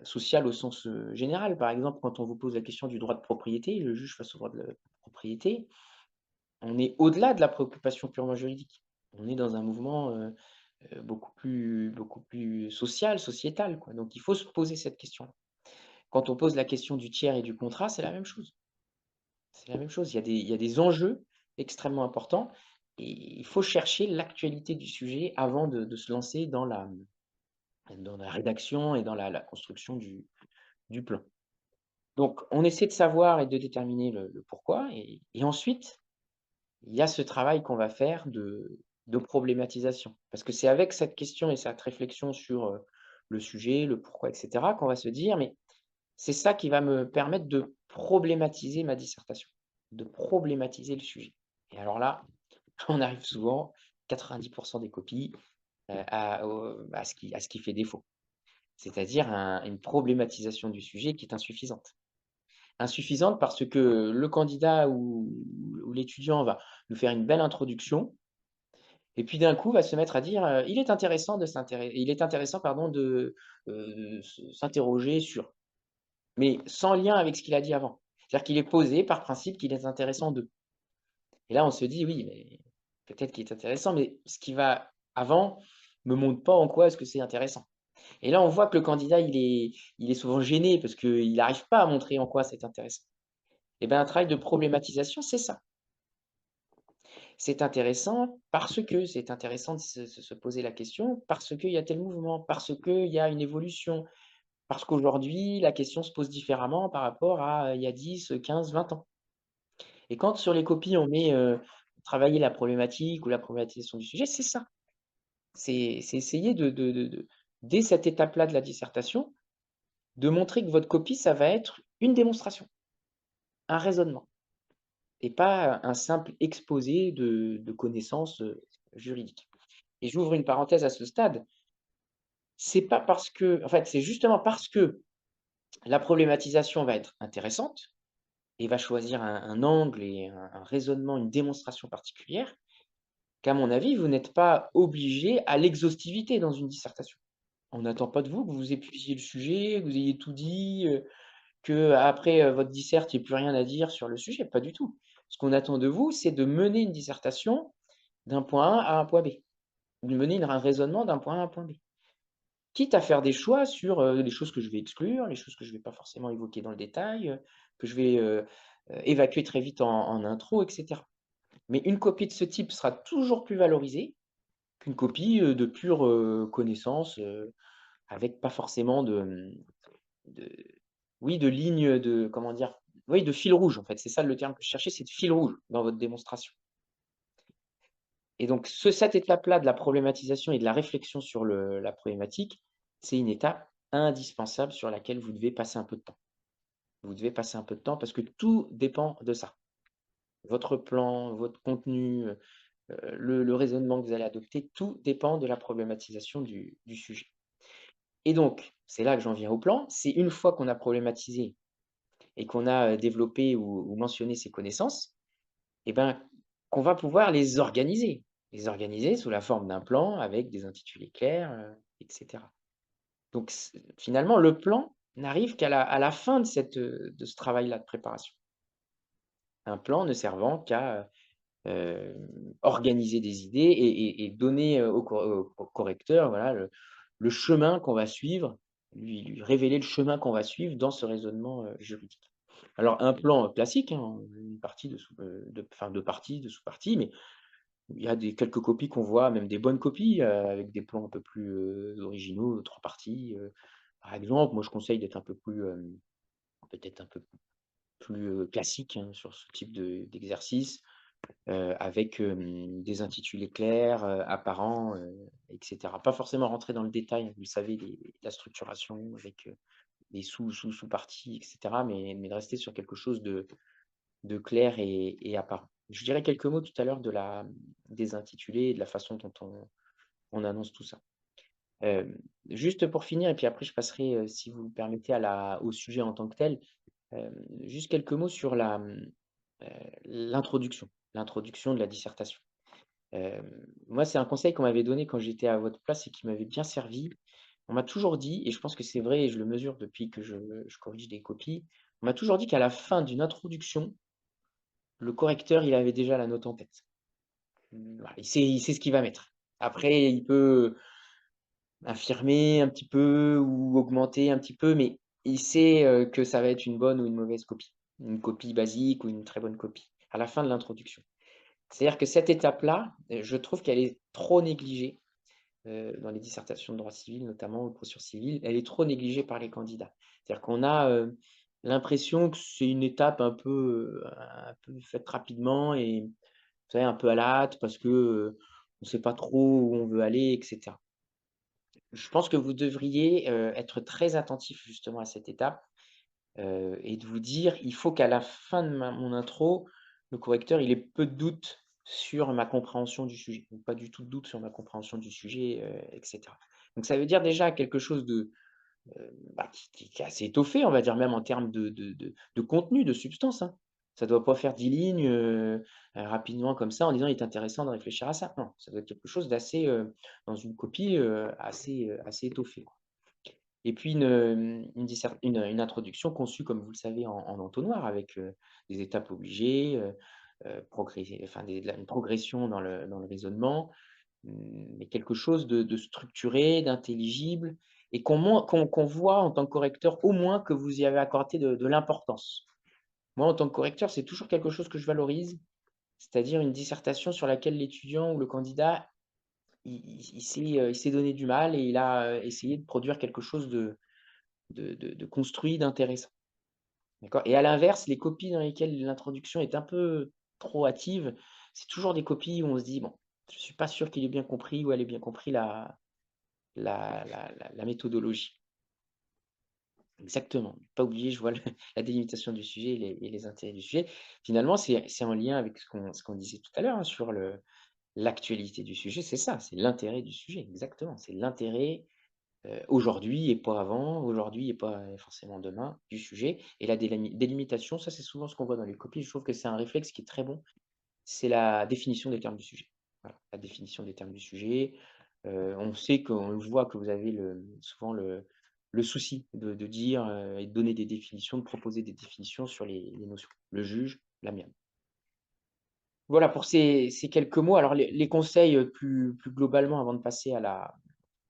sociale au sens, général?» Par exemple, quand on vous pose la question du droit de propriété, le juge face au droit de la propriété, on est au-delà de la préoccupation purement juridique. On est dans un mouvement, beaucoup plus social, sociétal, quoi. Donc il faut se poser cette question-là. Quand on pose la question du tiers et du contrat, c'est la même chose. C'est la même chose. Il y a des enjeux extrêmement importants et il faut chercher l'actualité du sujet avant de se lancer dans la rédaction et dans la construction du plan. Donc on essaie de savoir et de déterminer le pourquoi et ensuite il y a ce travail qu'on va faire de problématisation. Parce que c'est avec cette question et cette réflexion sur, le sujet, le pourquoi et cetera, qu'on va se dire: «Mais c'est ça qui va me permettre de problématiser ma dissertation, de problématiser le sujet». Et alors là, on arrive souvent, 90% des copies, à ce qui fait défaut. C'est-à-dire une problématisation du sujet qui est insuffisante. Insuffisante parce que le candidat ou l'étudiant va nous faire une belle introduction et puis d'un coup va se mettre à dire, il est intéressant pardon de, s'interroger sur, mais sans lien avec ce qu'il a dit avant. C'est-à-dire qu'il est posé par principe qu'il est intéressant de. Et là on se dit: «Oui, mais peut-être qu'il est intéressant, mais ce qui va avant me montre pas en quoi est-ce que c'est intéressant». Et là on voit que le candidat il est souvent gêné parce qu'il n'arrive pas à montrer en quoi c'est intéressant. Et bien un travail de problématisation, c'est ça. C'est intéressant parce que c'est intéressant de se poser la question, parce qu'il y a tel mouvement, parce qu'il y a une évolution, parce qu'aujourd'hui, la question se pose différemment par rapport à, il y a 10, 15, 20 ans. Et quand sur les copies, on met, travailler la problématique ou la problématisation du sujet, c'est ça. C'est essayer dès cette étape-là de la dissertation, de montrer que votre copie, ça va être une démonstration, un raisonnement. Et pas un simple exposé de connaissances, juridiques. Et j'ouvre une parenthèse à ce stade, c'est pas parce que en fait, c'est justement parce que la problématisation va être intéressante et va choisir un angle et un raisonnement, une démonstration particulière, qu'à mon avis, vous n'êtes pas obligé à l'exhaustivité dans une dissertation. On n'attend pas de vous que vous épuisiez le sujet, que vous ayez tout dit, qu'après, votre dissert, il y ait plus rien à dire sur le sujet, pas du tout. Ce qu'on attend de vous, c'est de mener une dissertation d'un point A à un point B, de mener un raisonnement d'un point A à un point B. Quitte à faire des choix sur, les choses que je vais exclure, les choses que je ne vais pas forcément évoquer dans le détail, que je vais, évacuer très vite en intro et cetera. Mais une copie de ce type sera toujours plus valorisée qu'une copie, de pure, connaissance, avec pas forcément de oui, de ligne de comment dire? Oui, de fil rouge, en fait, c'est ça le terme que je cherchais, c'est de fil rouge dans votre démonstration. Et donc cette étape-là de la problématisation et de la réflexion sur la problématique, c'est une étape indispensable sur laquelle vous devez passer un peu de temps. Vous devez passer un peu de temps parce que tout dépend de ça. Votre plan, votre contenu, le raisonnement que vous allez adopter, tout dépend de la problématisation du sujet. Et donc, c'est là que j'en viens au plan, c'est une fois qu'on a problématisé et qu'on a, développé ou mentionné ces connaissances, et ben, qu'on va pouvoir les organiser. Les organiser sous la forme d'un plan avec des intitulés clairs, et cetera. Donc finalement, le plan n'arrive à la fin de ce travail-là de préparation. Un plan ne servant qu'à, organiser des idées et donner, au correcteur, voilà, le chemin qu'on va suivre, lui révéler le chemin qu'on va suivre dans ce raisonnement, juridique. Alors un plan, classique, hein, une partie de sous enfin de parties, de sous-parties, mais il y a quelques copies qu'on voit, même des bonnes copies, avec des plans un peu plus, originaux, 3 parties, par exemple. Moi, je conseille d'être un peu plus, peut-être un peu plus, classique, hein, sur ce type d'exercice, avec, des intitulés clairs, apparents, et cetera. Pas forcément rentrer dans le détail, vous le savez, la structuration avec, des sous-parties et cetera, mais de rester sur quelque chose de clair et apparent. Je dirais quelques mots tout à l'heure des intitulés et de la façon dont on annonce tout ça. Juste pour finir et puis après je passerai, si vous le permettez au sujet en tant que tel, juste quelques mots sur l'introduction de la dissertation. Moi, c'est un conseil qu'on m'avait donné quand j'étais à votre place et qui m'avait bien servi. On m'a toujours dit, et je pense que c'est vrai et je le mesure depuis que je corrige des copies, on m'a toujours dit qu'à la fin d'une introduction, le correcteur, il avait déjà la note en tête. Voilà, il sait ce qu'il va mettre. Après, il peut infirmer un petit peu ou augmenter un petit peu, mais il sait, que ça va être une bonne ou une mauvaise copie. Une copie basique ou une très bonne copie, à la fin de l'introduction. C'est-à-dire que cette étape-là, je trouve qu'elle est trop négligée, dans les dissertations de droit civil notamment ou de procédure civile, elle est trop négligée par les candidats. C'est-à-dire qu'on a, l'impression que c'est une étape un peu faite rapidement et vous savez, un peu à la hâte parce que, on ne sait pas trop où on veut aller et cetera. Je pense que vous devriez, être très attentif justement à cette étape, et de vous dire: «Il faut qu'à la fin de mon intro, le correcteur, il ait peu de doute sur ma compréhension du sujet. Donc pas du tout de doute sur ma compréhension du sujet, et cetera. Donc ça veut dire déjà quelque chose de, bah, qui est assez étoffé, on va dire même en termes de contenu, de substance, hein. Ça doit pas faire 10 lignes, rapidement comme ça en disant: «Il est intéressant de réfléchir à ça». Non, ça doit être quelque chose d'assez, dans une copie, assez étoffé, quoi. Et puis une introduction conçue, comme vous le savez, en entonnoir avec, des étapes obligées, enfin une progression dans le raisonnement, mais quelque chose de structuré, d'intelligible et qu'on voit en tant que correcteur au moins que vous y avez accordé de l'importance. Moi, en tant que correcteur, c'est toujours quelque chose que je valorise, c'est-à-dire une dissertation sur laquelle l'étudiant ou le candidat, il s'est donné du mal et il a, essayé de produire quelque chose de construit, d'intéressant. D'accord? Et à l'inverse, les copies dans lesquelles l'introduction est un peu trop hâtive, c'est toujours des copies où on se dit: «Bon, je suis pas sûr qu'il ait bien compris ou elle ait bien compris la méthodologie». Exactement. Pas oublier, je vois le la délimitation du sujet et les intérêts du sujet. Finalement, c'est en lien avec ce qu'on disait tout à l'heure, hein, sur l'actualité du sujet, c'est ça, c'est l'intérêt du sujet, exactement. C'est l'intérêt, aujourd'hui et pas avant, aujourd'hui et pas, forcément demain, du sujet et la délimitation, ça, c'est souvent ce qu'on voit dans les copies. Je trouve que c'est un réflexe qui est très bon, c'est la définition des termes du sujet. Voilà, la définition des termes du sujet. On sait qu'on le voit que vous avez souvent le souci de dire, et de donner des définitions, de proposer des définitions sur les notions. Le juge, l'amiable. Voilà pour ces quelques mots. Alors les conseils, plus globalement avant de passer à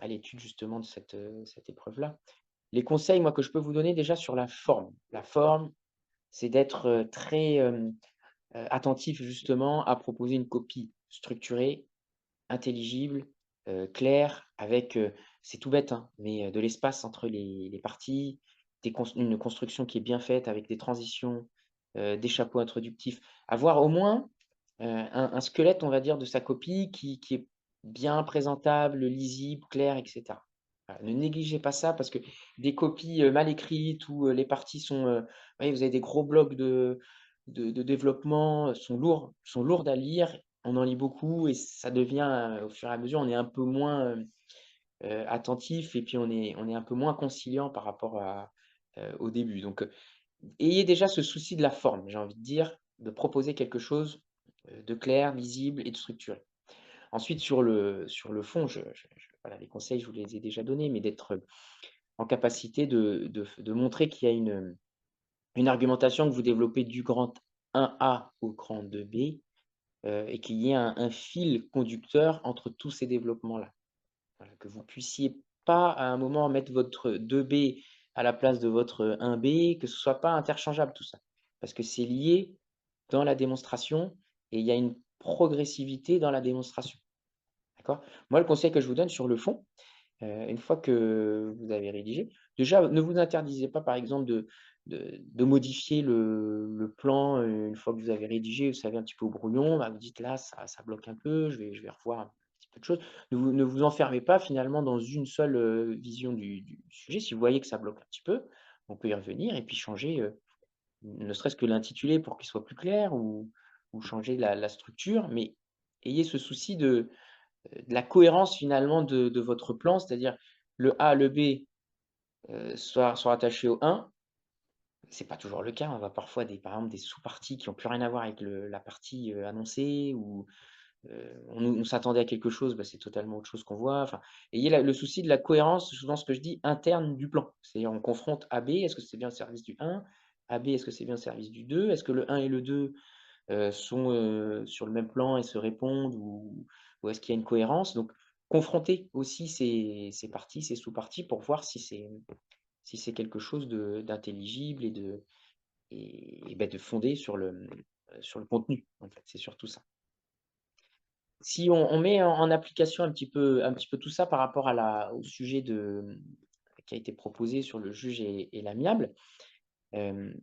l'étude justement de cette épreuve-là. Les conseils, moi, que je peux vous donner déjà sur la forme. La forme, c'est d'être, très, attentif justement à proposer une copie structurée, intelligible, claire, avec, c'est tout bête, hein, mais, de l'espace entre les parties, une construction qui est bien faite avec des transitions, des chapeaux introductifs. Avoir au moins, un squelette, on va dire, de sa copie qui est bien présentable, lisible, clair et cetera. Voilà, ne négligez pas ça parce que des copies, mal écrites où, les parties sont, voyez, vous avez des gros blocs de développement, sont lourdes à lire. On en lit beaucoup et ça devient, au fur et à mesure, on est un peu moins, attentif et puis on est un peu moins conciliant par rapport au début. Donc, ayez déjà ce souci de la forme, j'ai envie de dire, de proposer quelque chose, de clair, lisible et de structuré. Ensuite sur le fond, voilà, les conseils, je vous les ai déjà donnés, mais d'être, en capacité de montrer qu'il y a une argumentation que vous développez du grand 1A au grand 2B, et qu'il y ait un fil conducteur entre tous ces développements-là. Voilà, que vous puissiez pas à un moment mettre votre 2B à la place de votre 1B, que ce soit pas interchangeable tout ça. Parce que c'est lié dans la démonstration et il y a une progressivité dans la démonstration. D'accord? Moi, le conseil que je vous donne sur le fond, une fois que vous avez rédigé, déjà, ne vous interdisez pas, par exemple, de modifier le plan, une fois que vous avez rédigé, vous savez, un petit peu au brouillon, bah, vous dites: «Là, ça bloque un peu, je vais revoir un petit peu de choses». Ne vous enfermez pas finalement dans une seule, vision du sujet. Si vous voyez que ça bloque un petit peu, on peut y revenir et puis changer, ne serait-ce que l'intitulé pour qu'il soit plus clair ou changer la structure, mais ayez ce souci de la cohérence finalement de votre plan, c'est-à-dire le A, le B, sont rattachés au 1. C'est pas toujours le cas, on voit parfois par exemple des sous-parties qui ont plus rien à voir avec la partie, annoncée ou, on s'attendait à quelque chose, bah, c'est totalement autre chose qu'on voit. Enfin, ayez le souci de la cohérence, souvent ce que je dis, interne du plan. C'est-à-dire on confronte AB, est-ce que c'est bien le service du 1? AB, est-ce que c'est bien le service du 2? Est-ce que le 1 et le 2 sont, sur le même plan et se répondent ou est-ce qu'il y a une cohérence? Donc confronter aussi ces parties, ces sous-parties pour voir si c'est quelque chose d'intelligible et de fondé sur le contenu, en fait, c'est surtout ça. Si on met en application un petit peu tout ça par rapport au sujet qui a été proposé sur le juge et l'amiable, hem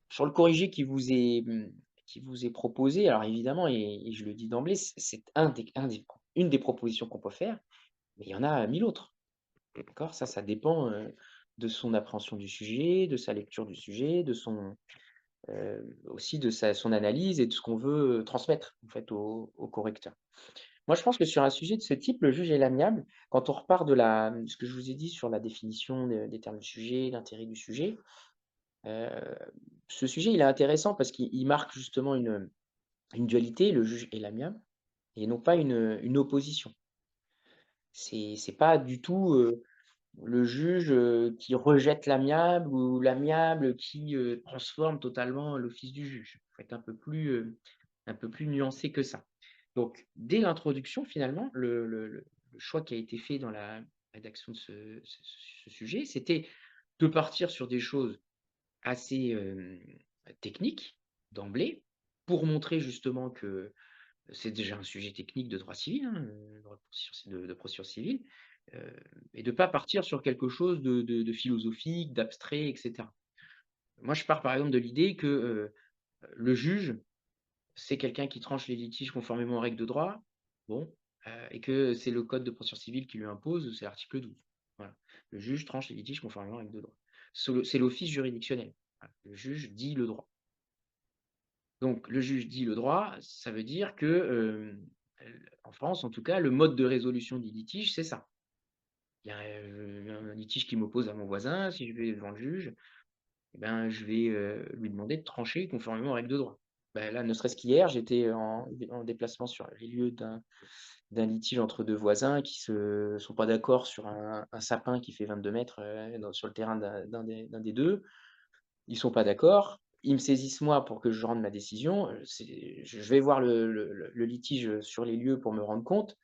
sur le corrigé qui vous est proposé, alors évidemment et je le dis d'emblée, c'est une des propositions qu'on peut faire, mais il y en a 1000 autres, d'accord? Ça dépend, de son appréhension du sujet, de sa lecture du sujet, aussi de son analyse et de ce qu'on veut transmettre en fait au correcteur. Moi, je pense que sur un sujet de ce type, le juge est l'amiable. Quand on repart de ce que je vous ai dit sur la définition des termes du sujet, l'intérêt du sujet, heu, ce sujet, il est intéressant parce qu'il marque justement une dualité, le juge et l'amiable, et non pas une opposition. C'est pas du tout, le juge, qui rejette l'amiable ou l'amiable qui, transforme totalement l'office du juge. Il faut être un peu plus nuancé que ça. Donc dès l'introduction finalement, le choix qui a été fait dans la rédaction de ce sujet, c'était de partir sur des choses assez, techniques d'emblée, pour montrer justement que c'est déjà un sujet technique de droit civil, hein, droit de procédure civile, heu et de pas partir sur quelque chose de philosophique, d'abstrait et cetera. Moi, je pars par exemple de l'idée que, le juge, c'est quelqu'un qui tranche les litiges conformément aux règles de droit, bon, et que c'est le code de procédure civile qui lui impose, c'est l'article 12. Voilà. Le juge tranche les litiges conformément aux règles de droit. C'est l'office juridictionnel. Voilà. Le juge dit le droit. Donc le juge dit le droit, ça veut dire que, en France en tout cas, le mode de résolution des litiges, c'est ça. Il y a, un litige qui m'oppose à mon voisin, si je vais devant le juge, eh ben, je vais, lui demander de trancher conformément aux règles de droit. Bah, là, ne serait-ce qu'hier, j'étais en déplacement sur les lieux d'un litige entre 2 voisins qui se sont pas d'accord sur un sapin qui fait 22 mètres, sur le terrain d'un des 2. Ils sont pas d'accord, ils me saisissent moi pour que je rende ma décision, je vais voir le litige, sur les lieux pour me rendre compte,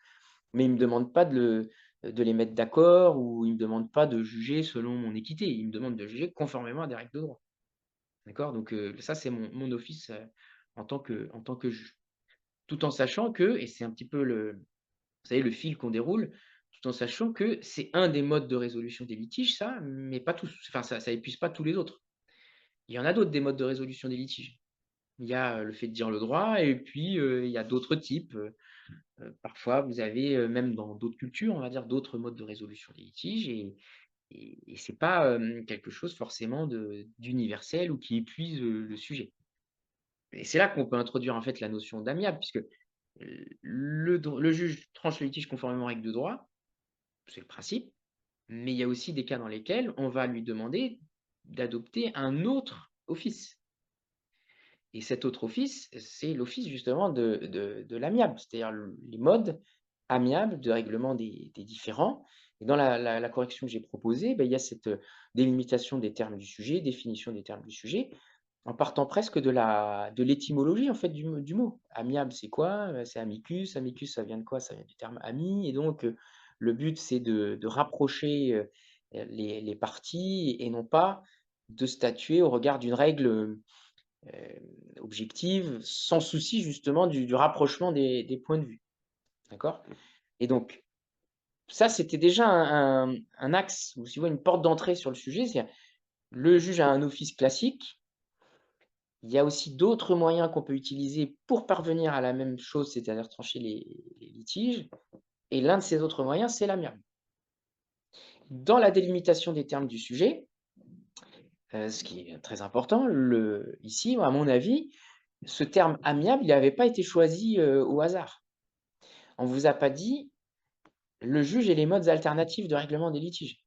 mais ils me demandent pas de les mettre d'accord, ou ils me demandent pas de juger selon mon équité. Ils me demandent de juger conformément à des règles de droit. D'accord? Donc ça, c'est mon office, en tant que juge. Tout en sachant que, et c'est un petit peu vous savez, le fil qu'on déroule, tout en sachant que c'est un des modes de résolution des litiges ça, mais pas tous. Enfin ça épuise pas tous les autres. Il y en a d'autres des modes de résolution des litiges. Il y a, le fait de dire le droit, et puis, il y a d'autres types, parfois vous avez, même dans d'autres cultures, on va dire, d'autres modes de résolution des litiges, et c'est pas, quelque chose forcément d'universel ou qui épuise, le sujet. Et c'est là qu'on peut introduire en fait la notion d'amiable, puisque, le juge tranche le litige conformément aux règles de droit, c'est le principe, mais il y a aussi des cas dans lesquels on va lui demander d'adopter un autre office. Et cet autre office, c'est l'office justement de l'amiable, c'est-à-dire les modes amiables de règlement des différends. Et dans la correction que j'ai proposée, il y a cette délimitation des termes du sujet, définition des termes du sujet, en partant presque de l'étymologie en fait du mot. Amiable, c'est quoi? C'est amicus. Amicus, ça vient de quoi? Ça vient du terme ami. Et donc, le but, c'est de rapprocher les parties, et non pas de statuer au regard d'une règle objective, sans souci justement du rapprochement des points de vue. D'accord? Et donc, ça, c'était déjà un axe, ou si vous voulez, une porte d'entrée sur le sujet. C'est le juge a un office classique. Il y a aussi d'autres moyens qu'on peut utiliser pour parvenir à la même chose, c'est-à-dire trancher les litiges. Et l'un de ces autres moyens, c'est l'amiable. Dans la délimitation des termes du sujet, ce qui est très important, ici, à mon avis, ce terme amiable, il n'avait pas été choisi au hasard. On ne vous a pas dit le juge et les modes alternatifs de règlement des litiges.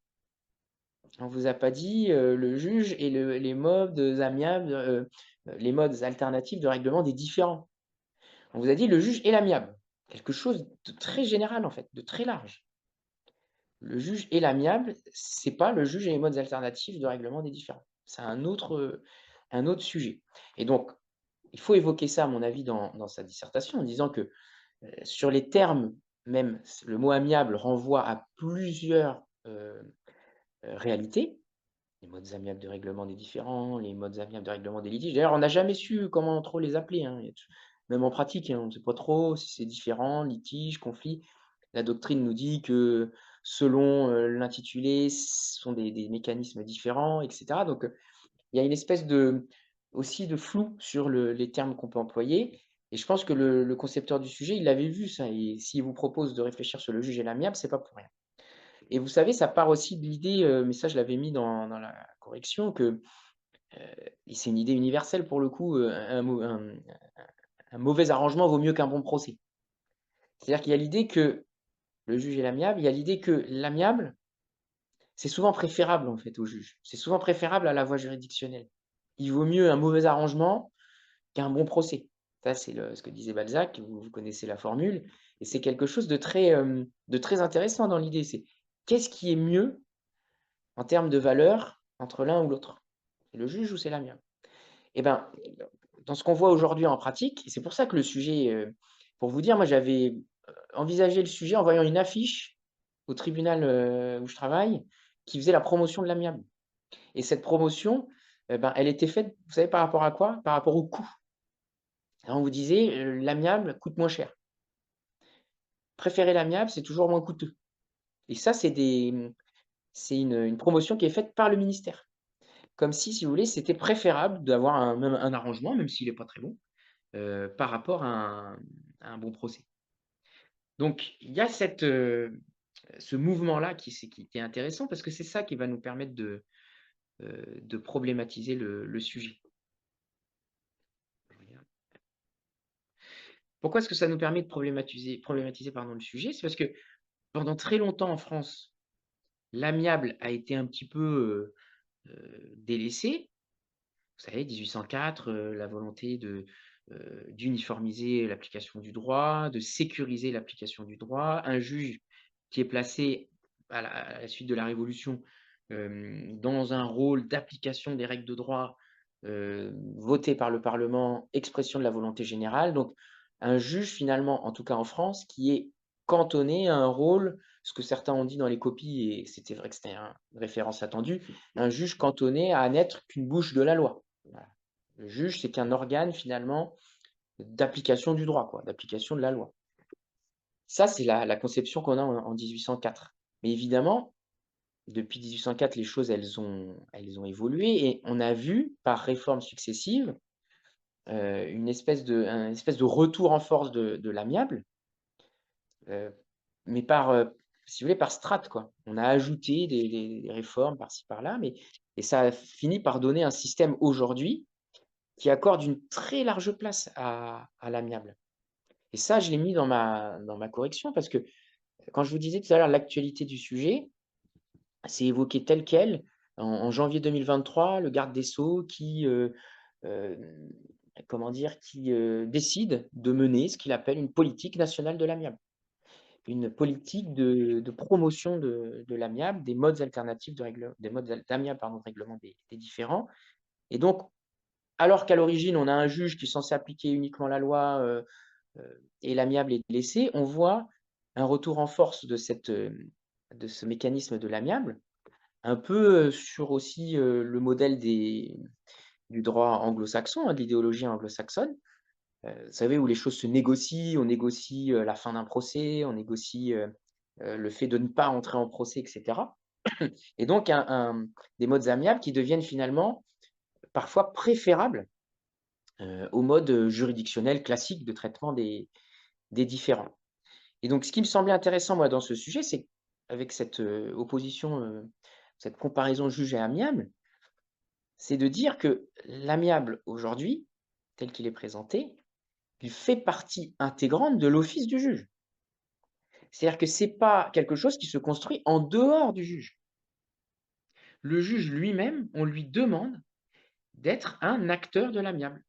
On ne vous a pas dit le juge et les modes amiables, les modes alternatifs de règlement des différends. On vous a dit le juge et l'amiable. Quelque chose de très général en fait, de très large. Le juge et l'amiable, c'est pas le juge et les modes alternatifs de règlement des différends. C'est un autre sujet. Et donc, il faut évoquer ça, à mon avis, dans sa dissertation, en disant que sur les termes, même le mot amiable renvoie à plusieurs réalités. Les modes amiables de règlement des différends, les modes amiables de règlement des litiges. D'ailleurs, on n'a jamais su comment trop les appeler, hein. Même en pratique, hein, on ne sait pas trop si c'est différent, litige, conflit. La doctrine nous dit que selon l'intitulé, ce sont des mécanismes différents, etc. Donc, il y a une espèce aussi de flou sur les termes qu'on peut employer. Et je pense que le concepteur du sujet, il avait vu ça. Et s'il vous propose de réfléchir sur le juge et l'amiable, c'est pas pour rien. Et vous savez, ça part aussi de l'idée, mais ça je l'avais mis dans la correction, que Et c'est une idée universelle pour le coup, un mauvais arrangement vaut mieux qu'un bon procès. C'est-à-dire qu'il y a l'idée que le juge est l'amiable, il y a l'idée que l'amiable, c'est souvent préférable en fait au juge. C'est souvent préférable à la voie juridictionnelle. Il vaut mieux un mauvais arrangement qu'un bon procès. Ça, c'est ce que disait Balzac, vous connaissez la formule, et c'est quelque chose de très intéressant dans l'idée. C'est qu'est-ce qui est mieux en termes de valeur entre l'un ou l'autre? C'est le juge ou c'est l'amiable? Et ben, dans ce qu'on voit aujourd'hui en pratique, et c'est pour ça que le sujet, pour vous dire, moi j'avais envisagé le sujet en voyant une affiche au tribunal où je travaille, qui faisait la promotion de l'amiable. Et cette promotion, ben, elle était faite, vous savez, par rapport à quoi? Par rapport au coût. Alors, on vous disait, l'amiable coûte moins cher. Préférer l'amiable, c'est toujours moins coûteux. Et ça, c'est une promotion qui est faite par le ministère. Comme si vous voulez, c'était préférable d'avoir même un arrangement, même s'il n'est pas très bon, par rapport à un bon procès. Donc, il y a ce mouvement-là qui est intéressant parce que c'est ça qui va nous permettre de problématiser le sujet. Pourquoi est-ce que ça nous permet de problématiser pardon, le sujet? C'est parce que pendant très longtemps en France, l'amiable a été un petit peu délaissé. Vous savez, 1804, la volonté d'uniformiser l'application du droit, de sécuriser l'application du droit. Un juge qui est placé à la suite de la Révolution dans un rôle d'application des règles de droit votées par le Parlement, expression de la volonté générale. Donc, un juge, finalement, en tout cas en France, qui est cantonné à un rôle, ce que certains ont dit dans les copies, et c'était vrai que c'était une référence attendue, un juge cantonné à n'être qu'une bouche de la loi. Voilà. Le juge, c'est qu'un organe finalement d'application du droit, quoi, d'application de la loi. Ça, c'est la conception qu'on a en 1804. Mais évidemment, depuis 1804, les choses, elles ont évolué et on a vu, par réformes successives, une espèce de retour en force de l'amiable, mais si vous voulez, par strate, quoi. On a ajouté des réformes par-ci, par-là, et ça a fini par donner un système aujourd'hui qui accorde une très large place à l'amiable. Et ça, je l'ai mis dans ma correction parce que quand je vous disais tout à l'heure l'actualité du sujet, c'est évoqué tel quel en janvier 2023, le garde des Sceaux qui, comment dire, qui décide de mener ce qu'il appelle une politique nationale de l'amiable. Une politique de promotion de l'amiable, des modes alternatifs des modes d'amiable, pardon, de règlement des différends. Et donc, alors qu'à l'origine, on a un juge qui est censé appliquer uniquement la loi et l'amiable est laissé, on voit un retour en force de ce mécanisme de l'amiable, un peu sur aussi le modèle du droit anglo-saxon, de l'idéologie anglo-saxonne. Vous savez, où les choses se négocient, on négocie la fin d'un procès, on négocie le fait de ne pas entrer en procès, etc. Et donc, des modes amiables qui deviennent finalement parfois préférables au mode juridictionnel classique de traitement des différends. Et donc, ce qui me semblait intéressant, moi, dans ce sujet, c'est avec cette opposition, cette comparaison juge et amiable, c'est de dire que l'amiable, aujourd'hui, tel qu'il est présenté, il fait partie intégrante de l'office du juge. C'est-à-dire que ce n'est pas quelque chose qui se construit en dehors du juge. Le juge lui-même, on lui demande d'être un acteur de l'amiable.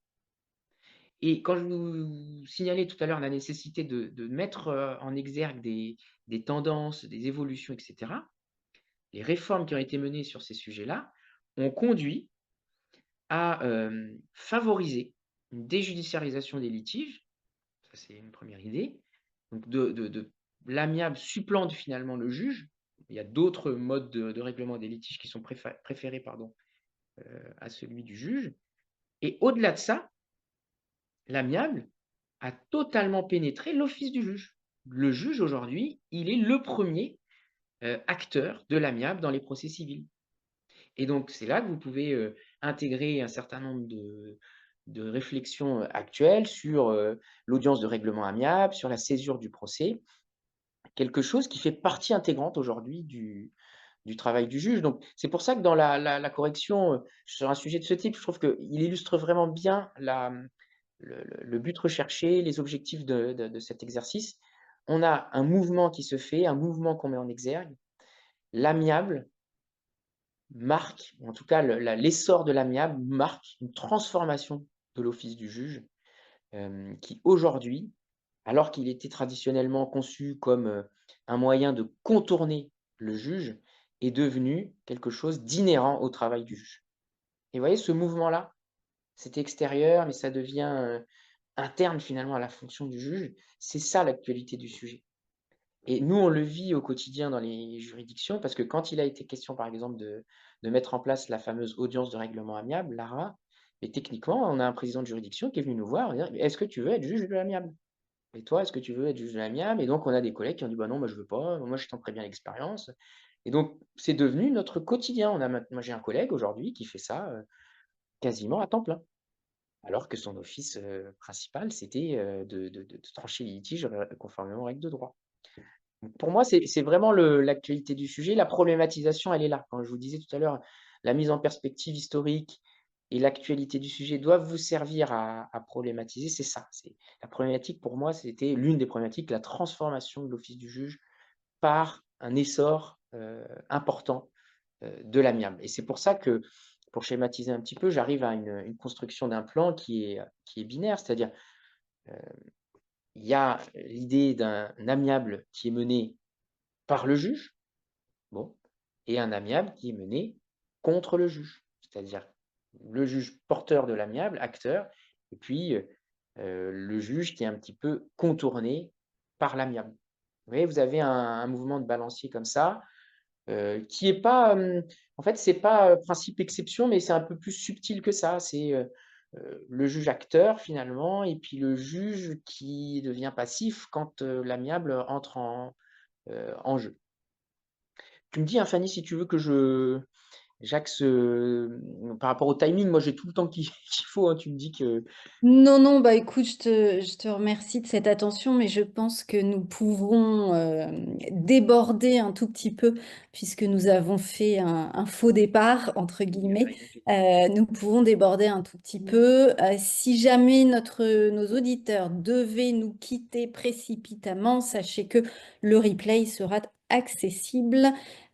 Et quand je vous signalais tout à l'heure la nécessité de mettre en exergue des tendances, des évolutions, etc., les réformes qui ont été menées sur ces sujets-là ont conduit à favoriser une déjudiciarisation des litiges. Ça, c'est une première idée. Donc, l'amiable supplante finalement le juge. Il y a d'autres modes de règlement des litiges qui sont préférés à celui du juge. Et au-delà de ça, l'amiable a totalement pénétré l'office du juge. Le juge, aujourd'hui, il est le premier acteur de l'amiable dans les procès civils. Et donc, c'est là que vous pouvez intégrer un certain nombre de réflexions actuelles sur l'audience de règlement amiable, sur la césure du procès, quelque chose qui fait partie intégrante aujourd'hui du travail du juge. Donc, c'est pour ça que dans la correction, sur un sujet de ce type, je trouve qu'il illustre vraiment bien le but recherché, les objectifs de cet exercice. On a un mouvement qui se fait, un mouvement qu'on met en exergue. L'amiable marque, en tout cas l'essor de l'amiable marque une transformation de l'office du juge, qui aujourd'hui, alors qu'il était traditionnellement conçu comme un moyen de contourner le juge, est devenu quelque chose d'inhérent au travail du juge. Et vous voyez, ce mouvement-là, c'est extérieur, mais ça devient interne finalement à la fonction du juge. C'est ça l'actualité du sujet. Et nous, on le vit au quotidien dans les juridictions, parce que quand il a été question, par exemple, de mettre en place la fameuse audience de règlement amiable, l'ARA, et techniquement, on a un président de juridiction qui est venu nous voir et dire: «Est-ce que tu veux être juge de l'amiable? Et toi, est-ce que tu veux être juge de l'amiable?» Et donc, on a des collègues qui ont dit: «Bah non, moi je veux pas, moi je très bien l'expérience». Et donc, c'est devenu notre quotidien. Moi, j'ai un collègue aujourd'hui qui fait ça quasiment à temps plein, alors que son office principal, c'était de trancher les litiges conformément aux règles de droit. Pour moi, c'est vraiment l'actualité du sujet. La problématisation, elle est là. Quand je vous disais tout à l'heure, la mise en perspective historique et l'actualité du sujet doivent vous servir à problématiser, c'est ça. La problématique, pour moi, c'était l'une des problématiques, la transformation de l'office du juge par un essor important de l'amiable. Et c'est pour ça que, pour schématiser un petit peu, j'arrive à une construction d'un plan qui est binaire, c'est-à-dire il y a l'idée d'un amiable qui est mené par le juge, bon, et un amiable qui est mené contre le juge. C'est-à-dire le juge porteur de l'amiable, acteur, et puis le juge qui est un petit peu contourné par l'amiable. Vous voyez, vous avez un mouvement de balancier comme ça, qui est pas, en fait, c'est pas principe exception, mais c'est un peu plus subtil que ça. C'est le juge acteur finalement, et puis le juge qui devient passif quand l'amiable entre en jeu. Tu me dis, hein, Fanny, si tu veux que j'axe par rapport au timing. Moi, j'ai tout le temps qu'il faut, hein. Tu me dis que Non, non, bah écoute, je te remercie de cette attention, mais je pense que nous pouvons déborder un tout petit peu, puisque nous avons fait un faux départ, entre il n'y a guillemets. pas inquiétude. Nous pouvons déborder un tout petit peu. Si jamais nos auditeurs devaient nous quitter précipitamment, sachez que le replay sera accessible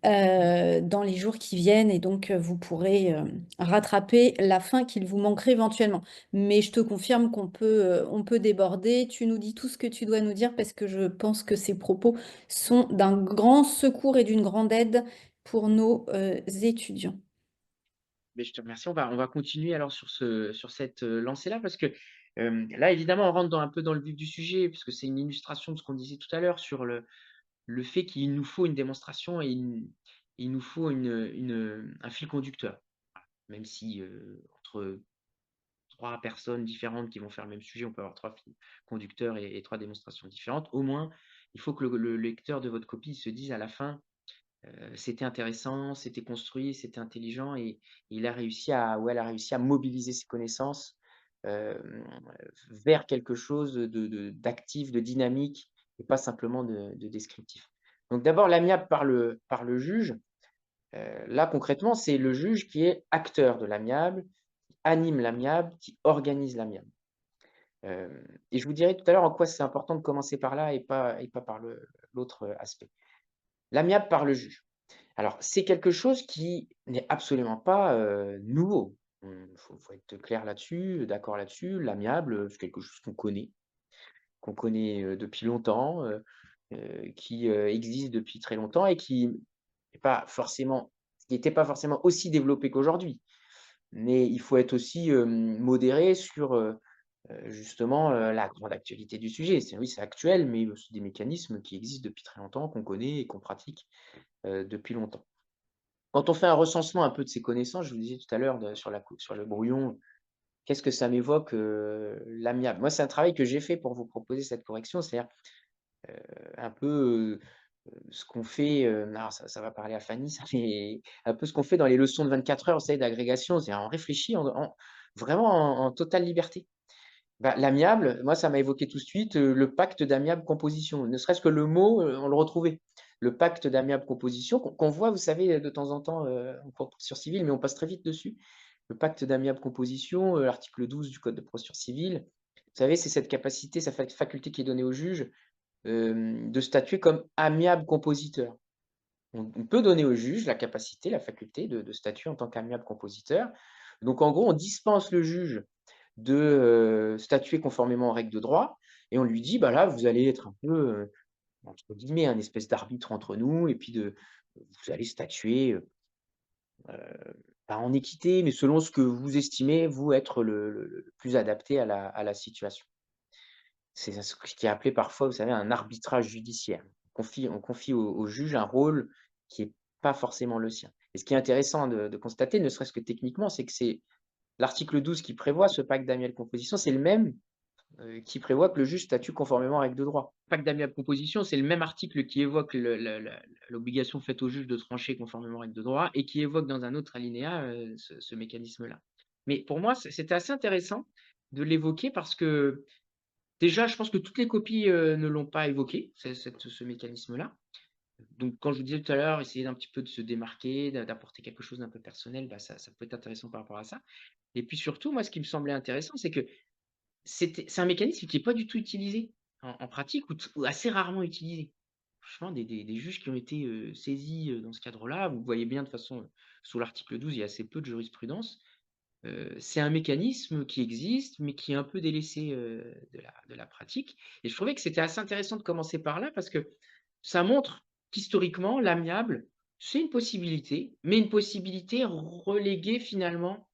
dans les jours qui viennent, et donc vous pourrez rattraper la fin qu'il vous manquerait éventuellement. Mais je te confirme on peut déborder. Tu nous dis tout ce que tu dois nous dire, parce que je pense que ces propos sont d'un grand secours et d'une grande aide pour nos étudiants. Mais je te remercie. On va continuer alors sur cette lancée-là, parce que là, évidemment, on rentre un peu dans le vif du sujet, puisque c'est une illustration de ce qu'on disait tout à l'heure sur le fait qu'il nous faut une démonstration, et il nous faut un fil conducteur. Même si entre trois personnes différentes qui vont faire le même sujet, on peut avoir trois fils conducteurs et trois démonstrations différentes. Au moins, il faut que le lecteur de votre copie se dise à la fin: c'était intéressant, c'était construit, c'était intelligent, et il a réussi ou elle a réussi à mobiliser ses connaissances vers quelque chose d'actif, de dynamique, et pas simplement de descriptif. Donc d'abord, l'amiable par le juge. Là, concrètement, c'est le juge qui est acteur de l'amiable, qui anime l'amiable, qui organise l'amiable. Et je vous dirai tout à l'heure en quoi c'est important de commencer par là et pas par l'autre aspect. L'amiable par le juge. Alors, c'est quelque chose qui n'est absolument pas nouveau. Il faut être clair là-dessus, d'accord là-dessus. L'amiable, c'est quelque chose qu'on connaît depuis longtemps, qui existe depuis très longtemps, et qui n'était pas forcément aussi développé qu'aujourd'hui. Mais il faut être aussi modéré sur justement la grande actualité du sujet. Oui, c'est actuel, mais aussi des mécanismes qui existent depuis très longtemps, qu'on connaît et qu'on pratique depuis longtemps. Quand on fait un recensement un peu de ces connaissances, je vous disais tout à l'heure sur le brouillon, qu'est-ce que ça m'évoque l'amiable? Moi, c'est un travail que j'ai fait pour vous proposer cette correction, c'est-à-dire un peu ce qu'on fait, alors ça va parler à Fanny, ça, mais un peu ce qu'on fait dans les leçons de 24 heures, vous savez, d'agrégation, c'est-à-dire on réfléchit vraiment en totale liberté. Bah, l'amiable, moi, ça m'a évoqué tout de suite le pacte d'amiable composition, ne serait-ce que le mot, on le retrouvait. le pacte d'amiable composition qu'on voit, vous savez, de temps en temps en cours de procédure civile, mais on passe très vite dessus. Le pacte d'amiable composition, l'article 12 du Code de procédure civile. Vous savez, c'est cette capacité, cette faculté qui est donnée au juge de statuer comme amiable compositeur. On peut donner au juge la capacité, la faculté de statuer en tant qu'amiable compositeur. Donc, en gros, on dispense le juge de statuer conformément aux règles de droit et on lui dit, bah là, vous allez être un peu, entre guillemets, un espèce d'arbitre entre nous et puis vous allez statuer pas en équité, mais selon ce que vous estimez, vous, être le plus adapté à la situation. C'est ce qui est appelé parfois, vous savez, un arbitrage judiciaire. On confie au juge un rôle qui n'est pas forcément le sien. Et ce qui est intéressant de constater, ne serait-ce que techniquement, c'est que c'est l'article 12 qui prévoit ce pacte d'amiable composition, c'est le même qui prévoit que le juge statue conformément aux règles de droit. Le pacte d'amiable composition, c'est le même article qui évoque l'obligation faite au juge de trancher conformément aux règles de droit et qui évoque dans un autre alinéa ce mécanisme-là. Mais pour moi, c'était assez intéressant de l'évoquer parce que déjà, je pense que toutes les copies ne l'ont pas évoqué, ce mécanisme-là. Donc, quand je vous disais tout à l'heure, essayer d'un petit peu de se démarquer, d'apporter quelque chose d'un peu personnel, bah, ça peut être intéressant par rapport à ça. Et puis surtout, moi, ce qui me semblait intéressant, c'est que c'est un mécanisme qui n'est pas du tout utilisé en pratique ou assez rarement utilisé. Franchement, des juges qui ont été saisis dans ce cadre-là, vous voyez bien de toute façon, sous l'article 12, il y a assez peu de jurisprudence. C'est un mécanisme qui existe, mais qui est un peu délaissé de la pratique. Et je trouvais que c'était assez intéressant de commencer par là parce que ça montre qu'historiquement, l'amiable, c'est une possibilité, mais une possibilité reléguée finalement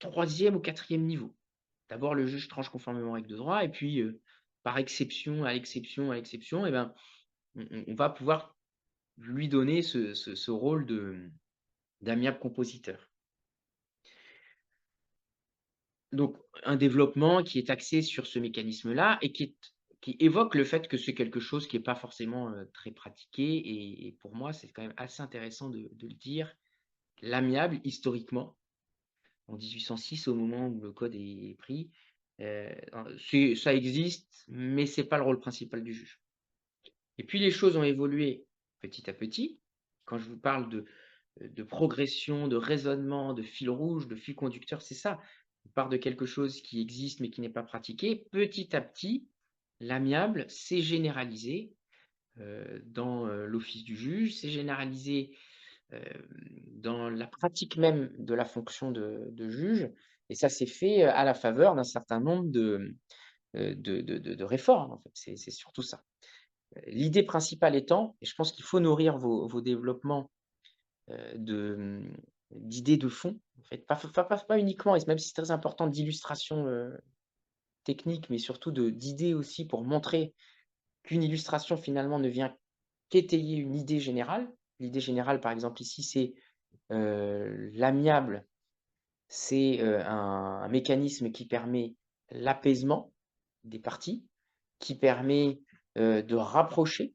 3e ou 4e niveau. D'abord, le juge tranche conformément aux règles de droit, et puis, par exception, à l'exception, à l'exception, eh ben, on va pouvoir lui donner ce rôle d'amiable compositeur. Donc, un développement qui est axé sur ce mécanisme-là et qui évoque le fait que c'est quelque chose qui n'est pas forcément très pratiqué. Et pour moi, c'est quand même assez intéressant de le dire. L'amiable, historiquement, en 1806, au moment où le code est pris, ça existe, mais ce n'est pas le rôle principal du juge. Et puis, les choses ont évolué petit à petit. Quand je vous parle de progression, de raisonnement, de fil rouge, de fil conducteur, c'est ça. On part de quelque chose qui existe mais qui n'est pas pratiqué. Petit à petit, l'amiable s'est généralisé dans l'office du juge, s'est généralisé dans la pratique même de la fonction de juge, et ça s'est fait à la faveur d'un certain nombre de réformes, en fait. C'est surtout ça. L'idée principale étant, et je pense qu'il faut nourrir vos développements d'idées de fond, en fait, pas uniquement, et même si c'est très important, d'illustration technique, mais surtout d'idées aussi pour montrer qu'une illustration finalement ne vient qu'étayer une idée générale. L'idée générale, par exemple, ici, c'est l'amiable, c'est un mécanisme qui permet l'apaisement des parties, qui permet de rapprocher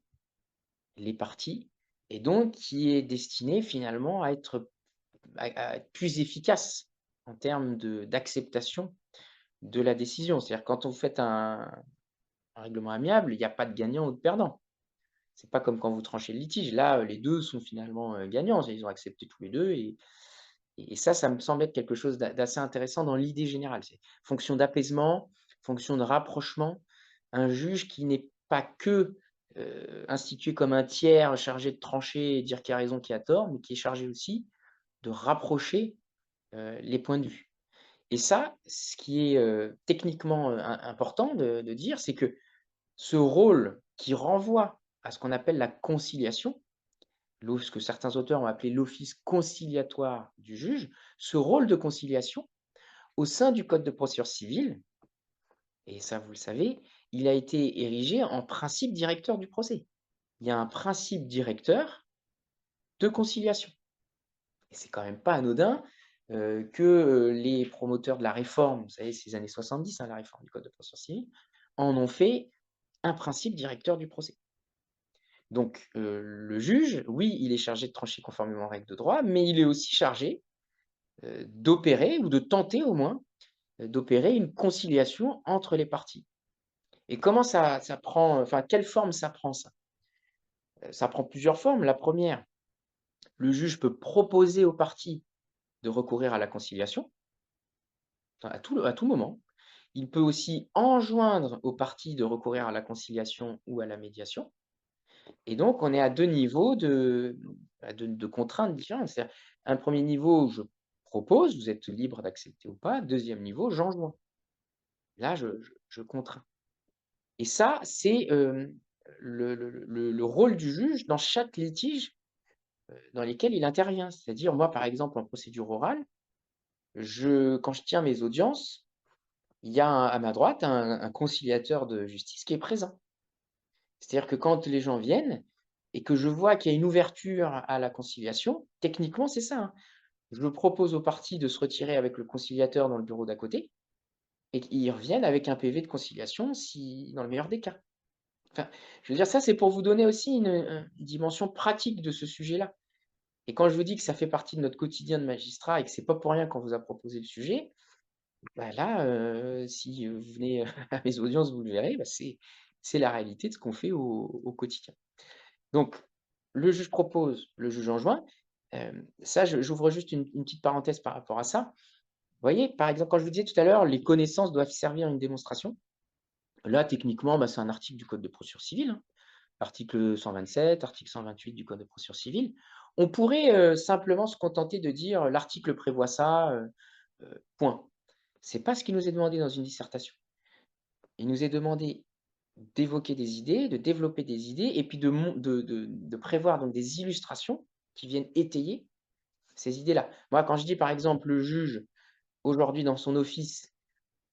les parties, et donc qui est destiné finalement à être plus efficace en termes d'acceptation de la décision. C'est-à-dire quand on fait un règlement amiable, il n'y a pas de gagnant ou de perdant. C'est pas comme quand vous tranchez le litige. Là, les deux sont finalement gagnants. Ils ont accepté tous les deux. Et ça me semble être quelque chose d'assez intéressant dans l'idée générale. C'est fonction d'apaisement, fonction de rapprochement. Un juge qui n'est pas que institué comme un tiers chargé de trancher et dire qui a raison, qui a tort, mais qui est chargé aussi de rapprocher les points de vue. Et ça, ce qui est techniquement important de dire, c'est que ce rôle qui renvoie à ce qu'on appelle la conciliation, ce que certains auteurs ont appelé l'office conciliatoire du juge, ce rôle de conciliation, au sein du Code de procédure civile, et ça vous le savez, il a été érigé en principe directeur du procès. Il y a un principe directeur de conciliation. Et c'est quand même pas anodin que les promoteurs de la réforme, vous savez, ces années 70, la réforme du Code de procédure civile, en ont fait un principe directeur du procès. Donc, le juge, oui, il est chargé de trancher conformément aux règles de droit, mais il est aussi chargé d'opérer, ou de tenter au moins, d'opérer une conciliation entre les parties. Et comment ça prend, enfin, quelle forme ça prend, ça? Ça prend plusieurs formes. La première, le juge peut proposer aux parties de recourir à la conciliation, enfin, à tout moment. Il peut aussi enjoindre aux parties de recourir à la conciliation ou à la médiation. Et donc, on est à 2 niveaux de contraintes différentes. C'est-à-dire, un premier niveau, je propose, vous êtes libre d'accepter ou pas. Deuxième niveau, j'enjoins. Là, je contrains. Et ça, c'est, le rôle du juge dans chaque litige, dans lesquels il intervient. C'est-à-dire, moi, par exemple, en procédure orale, quand je tiens mes audiences, il y a à ma droite un conciliateur de justice qui est présent. C'est-à-dire que quand les gens viennent et que je vois qu'il y a une ouverture à la conciliation, techniquement, c'est ça, hein. Je propose aux parties de se retirer avec le conciliateur dans le bureau d'à côté et qu'ils reviennent avec un PV de conciliation si dans le meilleur des cas. Enfin, je veux dire, ça, c'est pour vous donner aussi une dimension pratique de ce sujet-là. Et quand je vous dis que ça fait partie de notre quotidien de magistrat et que c'est pas pour rien qu'on vous a proposé le sujet, bah là, si vous venez à mes audiences, vous le verrez, bah c'est la réalité de ce qu'on fait au quotidien. Donc, le juge propose, le juge enjoint. Ça, j'ouvre juste une petite parenthèse par rapport à ça. Vous voyez, par exemple, quand je vous disais tout à l'heure, les connaissances doivent servir une démonstration. Là, techniquement, bah, c'est un article du Code de procédure civile, hein. Article 127, article 128 du Code de procédure civile. On pourrait simplement se contenter de dire l'article prévoit ça, point. C'est pas ce qui nous est demandé dans une dissertation. Il nous est demandé d'évoquer des idées, de développer des idées et puis de prévoir donc des illustrations qui viennent étayer ces idées-là. Moi, quand je dis par exemple le juge, aujourd'hui dans son office,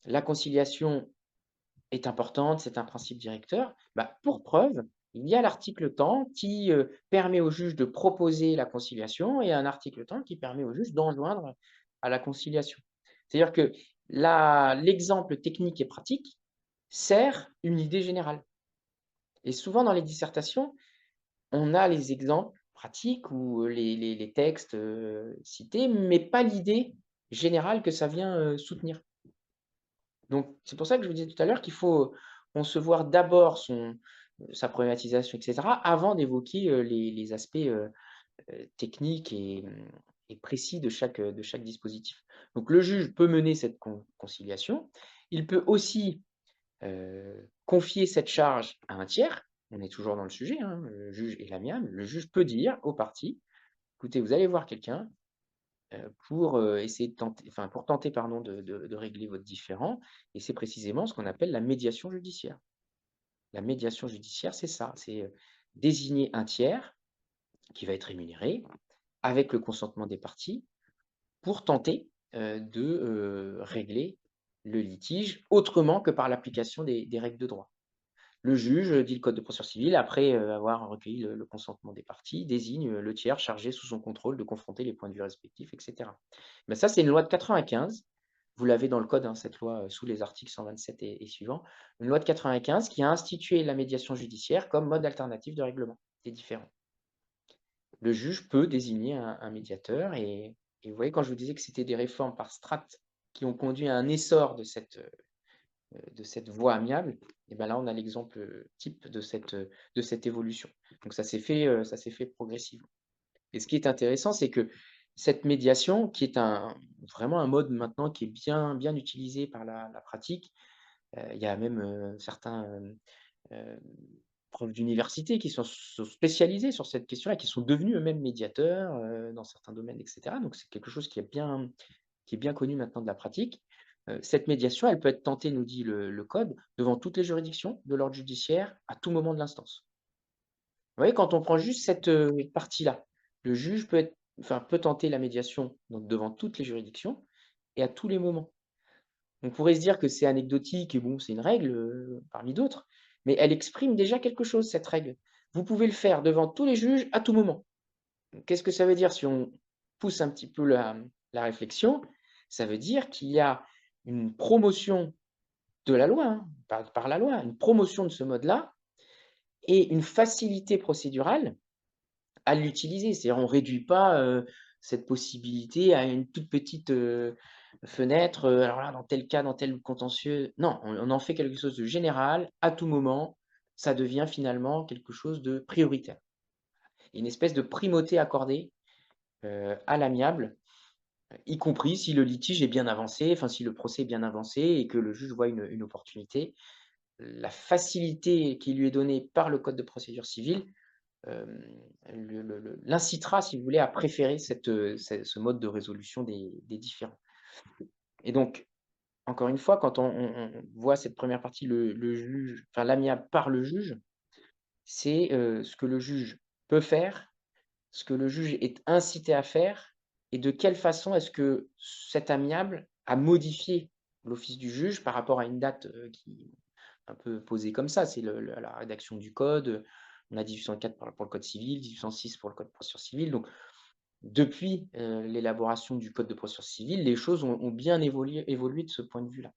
la conciliation est importante, c'est un principe directeur, bah, pour preuve, il y a l'article temps qui permet au juge de proposer la conciliation et un article temps qui permet au juge d'enjoindre à la conciliation. C'est-à-dire que l'exemple technique et pratique sert une idée générale. Et souvent dans les dissertations, on a les exemples pratiques ou les textes cités, mais pas l'idée générale que ça vient soutenir. Donc, c'est pour ça que je vous disais tout à l'heure qu'il faut concevoir d'abord sa problématisation, etc., avant d'évoquer les aspects techniques et précis de chaque dispositif. Donc, le juge peut mener cette conciliation. Il peut aussi confier cette charge à un tiers. On est toujours dans le sujet, hein, le juge est l'amiable. Le juge peut dire aux parties, écoutez, vous allez voir quelqu'un, pour essayer de tenter, enfin, pour tenter pardon, de régler votre différend. Et c'est précisément ce qu'on appelle la médiation judiciaire. La médiation judiciaire, c'est ça, c'est désigner un tiers qui va être rémunéré avec le consentement des parties pour tenter de régler le litige autrement que par l'application des règles de droit. Le juge, dit le Code de procédure civile, après avoir recueilli le consentement des parties, désigne le tiers chargé sous son contrôle de confronter les points de vue respectifs, etc. Mais ça, c'est une loi de 95. Vous l'avez dans le code, hein, cette loi, sous les articles 127 et suivants. Une loi de 95 qui a institué la médiation judiciaire comme mode alternatif de règlement des différends. Le juge peut désigner un médiateur et vous voyez, quand je vous disais que c'était des réformes par strate qui ont conduit à un essor de cette voie amiable, et ben là, on a l'exemple type de cette évolution. Donc ça s'est fait progressivement. Et ce qui est intéressant, c'est que cette médiation, qui est vraiment un mode maintenant qui est bien utilisé par la pratique, il y a même certains profs d'université qui sont spécialisés sur cette question-là, qui sont devenus eux-mêmes médiateurs dans certains domaines, etc. Donc c'est quelque chose qui est bien connu maintenant de la pratique. Cette médiation, elle peut être tentée, nous dit le code, devant toutes les juridictions de l'ordre judiciaire à tout moment de l'instance. Vous voyez, quand on prend juste cette partie-là, le juge peut tenter la médiation donc, devant toutes les juridictions et à tous les moments. On pourrait se dire que c'est anecdotique et bon, c'est une règle parmi d'autres, mais elle exprime déjà quelque chose, cette règle. Vous pouvez le faire devant tous les juges à tout moment. Qu'est-ce que ça veut dire si on pousse un petit peu la réflexion? Ça veut dire qu'il y a une promotion de la loi, hein, par la loi, une promotion de ce mode-là et une facilité procédurale à l'utiliser. C'est-à-dire on ne réduit pas cette possibilité à une toute petite fenêtre, alors là, dans tel cas, dans tel contentieux. Non, on en fait quelque chose de général, à tout moment, ça devient finalement quelque chose de prioritaire. et une espèce de primauté accordée à l'amiable, y compris si le litige est bien avancé, enfin si le procès est bien avancé et que le juge voit une opportunité. La facilité qui lui est donnée par le code de procédure civile l'incitera, si vous voulez, à préférer ce mode de résolution des différends. Et donc, encore une fois, quand on voit cette première partie, le juge, enfin l'amiable par le juge, c'est ce que le juge peut faire, ce que le juge est incité à faire, et de quelle façon est-ce que cet amiable a modifié l'office du juge par rapport à une date qui est un peu posée comme ça. C'est la rédaction du code. On a 1804 pour le code civil, 1806 pour le code de procédure civile. Donc, depuis l'élaboration du code de procédure civile, les choses ont bien évolué de ce point de vue-là.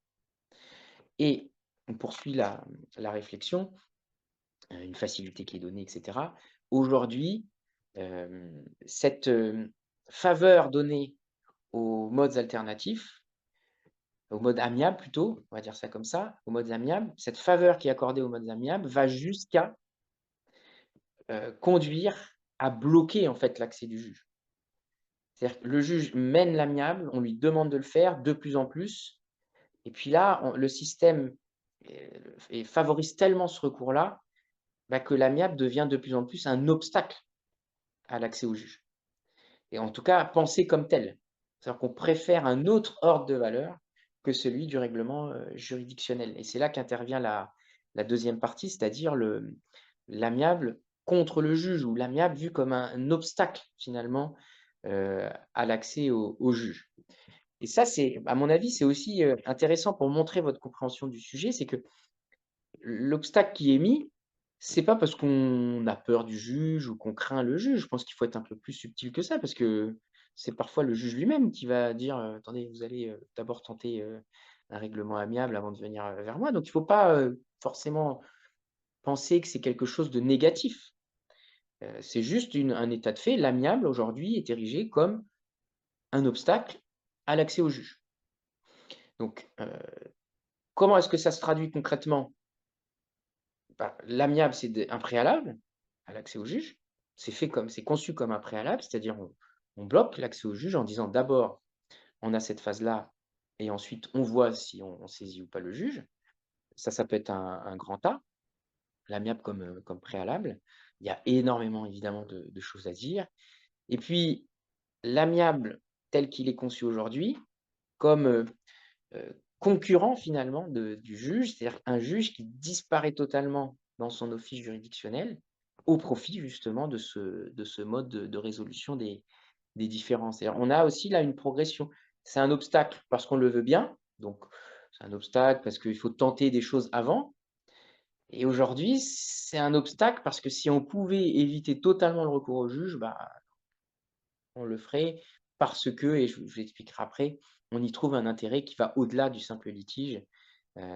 Et on poursuit la réflexion, une facilité qui est donnée, etc. Aujourd'hui, cette faveur donnée aux modes alternatifs, aux modes amiables plutôt, on va dire ça comme ça, aux modes amiables, cette faveur qui est accordée aux modes amiables va jusqu'à conduire à bloquer en fait l'accès du juge. C'est-à-dire que le juge mène l'amiable, on lui demande de le faire de plus en plus, et puis là, le système favorise tellement ce recours-là que l'amiable devient de plus en plus un obstacle à l'accès au juge. Et en tout cas, pensé comme tel. C'est-à-dire qu'on préfère un autre ordre de valeur que celui du règlement juridictionnel. Et c'est là qu'intervient la deuxième partie, c'est-à-dire l'amiable contre le juge, ou l'amiable vu comme un obstacle finalement à l'accès au juge. Et ça, à mon avis, c'est aussi intéressant pour montrer votre compréhension du sujet, c'est que l'obstacle qui est mis, c'est pas parce qu'on a peur du juge ou qu'on craint le juge. Je pense qu'il faut être un peu plus subtil que ça, parce que c'est parfois le juge lui-même qui va dire attendez, vous allez d'abord tenter un règlement amiable avant de venir vers moi. Donc il ne faut pas forcément penser que c'est quelque chose de négatif. C'est juste un état de fait. L'amiable aujourd'hui est érigé comme un obstacle à l'accès au juge. Donc comment est-ce que ça se traduit concrètement? L'amiable, c'est un préalable à l'accès au juge. C'est conçu comme un préalable, c'est-à-dire on bloque l'accès au juge en disant d'abord on a cette phase-là et ensuite on voit si on saisit ou pas le juge. Ça peut être un grand A, l'amiable comme préalable. Il y a énormément évidemment de choses à dire. Et puis l'amiable tel qu'il est conçu aujourd'hui, comme concurrent finalement du juge, c'est-à-dire un juge qui disparaît totalement dans son office juridictionnel au profit justement de ce mode de résolution des différends. C'est-à-dire on a aussi là une progression. C'est un obstacle parce qu'on le veut bien, donc c'est un obstacle parce qu'il faut tenter des choses avant. Et aujourd'hui, c'est un obstacle parce que si on pouvait éviter totalement le recours au juge, on le ferait parce que, et je vous l'expliquerai après, on y trouve un intérêt qui va au-delà du simple litige.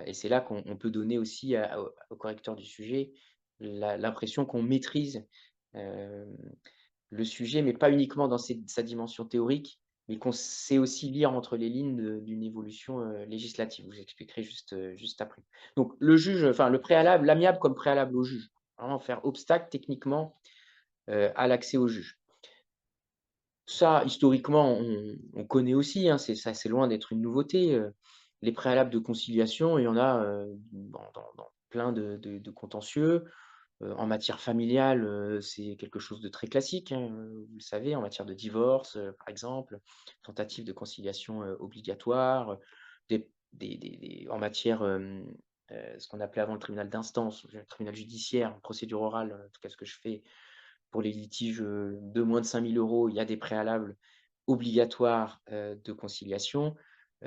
Et c'est là qu'on peut donner aussi au correcteur du sujet l'impression qu'on maîtrise le sujet, mais pas uniquement dans sa dimension théorique, mais qu'on sait aussi lire entre les lignes d'une évolution législative. Je vous expliquerai juste après. Donc le juge, enfin le préalable, l'amiable comme préalable au juge, vraiment faire obstacle techniquement à l'accès au juge. Ça, historiquement, on connaît aussi, hein, c'est loin d'être une nouveauté. Les préalables de conciliation, il y en a dans plein de contentieux. En matière familiale, c'est quelque chose de très classique, hein, vous le savez, en matière de divorce, par exemple, tentative de conciliation obligatoire, en matière, ce qu'on appelait avant le tribunal d'instance, le tribunal judiciaire, procédure orale, en tout cas ce que je fais pour les litiges de moins de 5 000 €, il y a des préalables obligatoires de conciliation.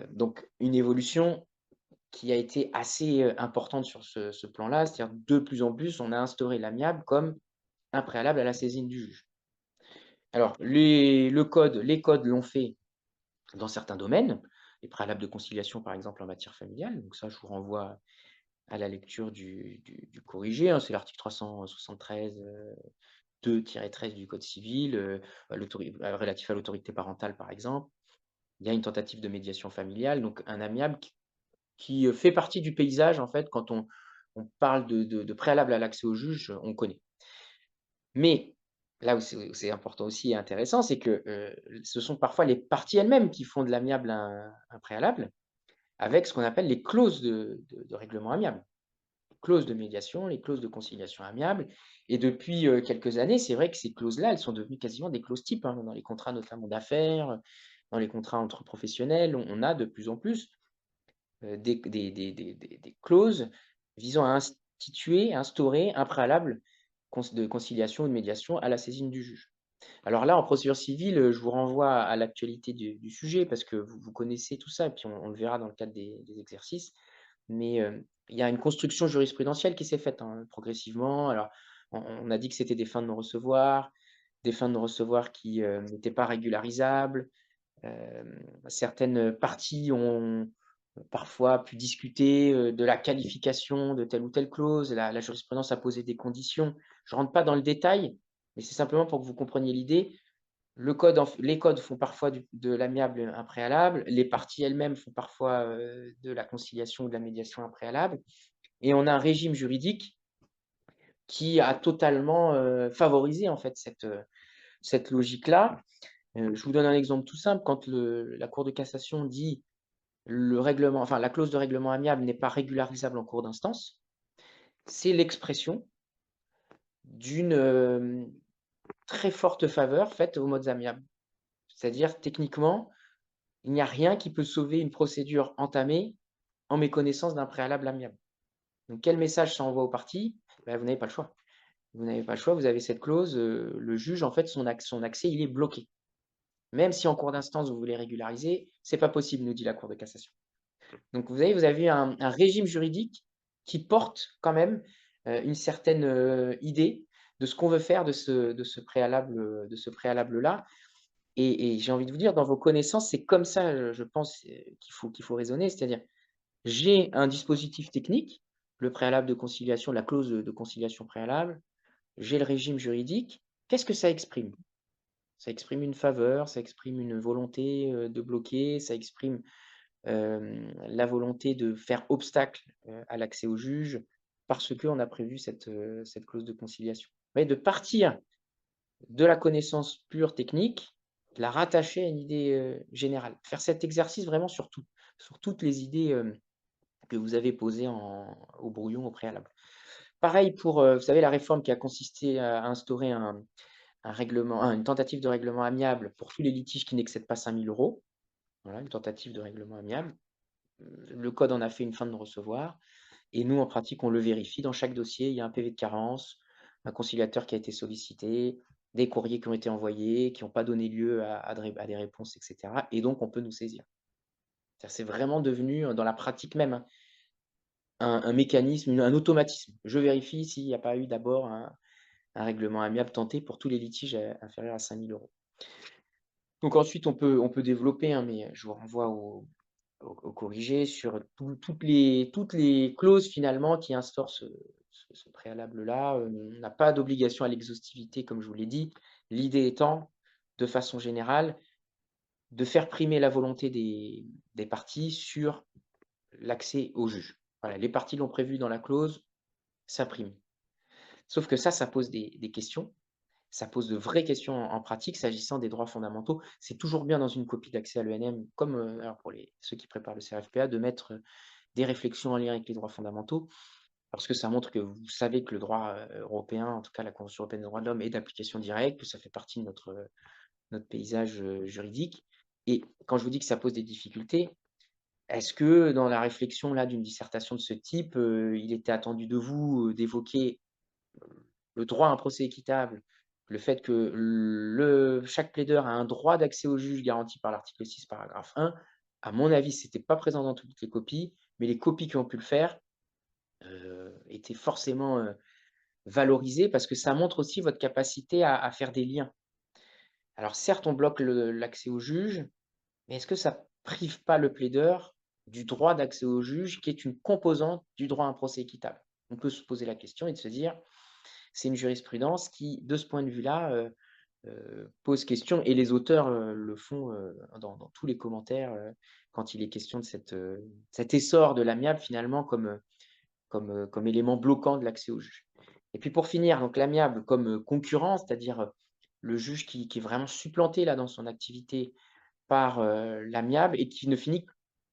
Donc une évolution qui a été assez importante sur ce plan-là, c'est-à-dire de plus en plus, on a instauré l'amiable comme un préalable à la saisine du juge. Alors, les codes l'ont fait dans certains domaines, les préalables de conciliation, par exemple, en matière familiale. Donc ça, je vous renvoie à la lecture du corrigé, hein, c'est l'article 373 2-13 du code civil, relatif à l'autorité parentale, par exemple. Il y a une tentative de médiation familiale, donc un amiable qui fait partie du paysage, en fait, quand on parle de préalable à l'accès au juge, on connaît. Mais là où c'est important aussi et intéressant, c'est que ce sont parfois les parties elles-mêmes qui font de l'amiable un préalable, avec ce qu'on appelle les clauses de règlement amiable. Les clauses de médiation, les clauses de conciliation amiable. Et depuis quelques années, c'est vrai que ces clauses-là, elles sont devenues quasiment des clauses types, hein, dans les contrats notamment d'affaires, dans les contrats entre professionnels. On a de plus en plus des clauses visant à instituer, à instaurer un préalable de conciliation ou de médiation à la saisine du juge. Alors là, en procédure civile, je vous renvoie à l'actualité du sujet parce que vous connaissez tout ça et puis on le verra dans le cadre des exercices. Mais il y a une construction jurisprudentielle qui s'est faite, hein, progressivement. Alors, on a dit que c'était des fins de non-recevoir, des fins de non-recevoir qui n'étaient pas régularisables. Certaines parties ont parfois pu discuter de la qualification de telle ou telle clause. La jurisprudence a posé des conditions. Je ne rentre pas dans le détail, mais c'est simplement pour que vous compreniez l'idée. Les codes font parfois de l'amiable un préalable, les parties elles-mêmes font parfois de la conciliation ou de la médiation un préalable, et on a un régime juridique qui a totalement favorisé en fait cette logique-là. Je vous donne un exemple tout simple. Quand la Cour de cassation dit la clause de règlement amiable n'est pas régularisable en cour d'instance, c'est l'expression d'une très forte faveur faite aux modes amiables. C'est-à-dire, techniquement, il n'y a rien qui peut sauver une procédure entamée en méconnaissance d'un préalable amiable. Donc, quel message ça envoie aux parties? Vous n'avez pas le choix. Vous n'avez pas le choix, vous avez cette clause, le juge, en fait, son accès, il est bloqué. Même si en cour d'instance, vous voulez régulariser, c'est pas possible, nous dit la Cour de cassation. Donc, vous avez un régime juridique qui porte quand même une certaine idée de ce qu'on veut faire de ce préalable-là. Et j'ai envie de vous dire, dans vos connaissances, c'est comme ça, je pense, qu'il faut raisonner. C'est-à-dire, j'ai un dispositif technique, le préalable de conciliation, la clause de conciliation préalable, j'ai le régime juridique. Qu'est-ce que ça exprime? Ça exprime une faveur, ça exprime une volonté de bloquer, ça exprime la volonté de faire obstacle à l'accès au juge parce qu'on a prévu cette clause de conciliation. Vous voyez, de partir de la connaissance pure technique, de la rattacher à une idée générale. Faire cet exercice vraiment sur toutes les idées que vous avez posées au brouillon au préalable. Pareil pour, vous savez, la réforme qui a consisté à instaurer une tentative de règlement amiable pour tous les litiges qui n'excèdent pas 5 000 €. Voilà, une tentative de règlement amiable. Le code en a fait une fin de non-recevoir. Et nous, en pratique, on le vérifie. Dans chaque dossier, il y a un PV de carence, un conciliateur qui a été sollicité, des courriers qui ont été envoyés, qui n'ont pas donné lieu à des réponses, etc. Et donc, on peut nous saisir. C'est vraiment devenu, dans la pratique même, hein, un mécanisme, un automatisme. Je vérifie s'il n'y a pas eu d'abord un règlement amiable tenté pour tous les litiges inférieurs à 5 000 €. Donc ensuite, on peut développer, hein, mais je vous renvoie au corrigé sur toutes les clauses finalement qui instaurent ce préalable-là. On n'a pas d'obligation à l'exhaustivité, comme je vous l'ai dit. L'idée étant, de façon générale, de faire primer la volonté des parties sur l'accès au juge. Voilà, les parties l'ont prévu dans la clause, ça prime. Sauf que ça pose des questions. Ça pose de vraies questions en pratique s'agissant des droits fondamentaux. C'est toujours bien dans une copie d'accès à l'ENM, comme alors pour ceux qui préparent le CRFPA, de mettre des réflexions en lien avec les droits fondamentaux, parce que ça montre que vous savez que le droit européen, en tout cas la Convention européenne des droits de l'homme, est d'application directe, que ça fait partie de notre paysage juridique. Et quand je vous dis que ça pose des difficultés, est-ce que dans la réflexion là d'une dissertation de ce type, il était attendu de vous d'évoquer le droit à un procès équitable, le fait que chaque plaideur a un droit d'accès au juge garanti par l'article 6, paragraphe 1, à mon avis, ce n'était pas présent dans toutes les copies, mais les copies qui ont pu le faire étaient forcément valorisées parce que ça montre aussi votre capacité à faire des liens. Alors certes, on bloque l'accès au juge, mais est-ce que ça prive pas le plaideur du droit d'accès au juge qui est une composante du droit à un procès équitable? On peut se poser la question et de se dire, c'est une jurisprudence qui, de ce point de vue-là, pose question et les auteurs le font dans tous les commentaires quand il est question de cet essor de l'amiable finalement comme élément bloquant de l'accès au juge. Et puis pour finir, donc l'amiable comme concurrent, c'est-à-dire le juge qui est vraiment supplanté là dans son activité par, l'amiable et qui ne finit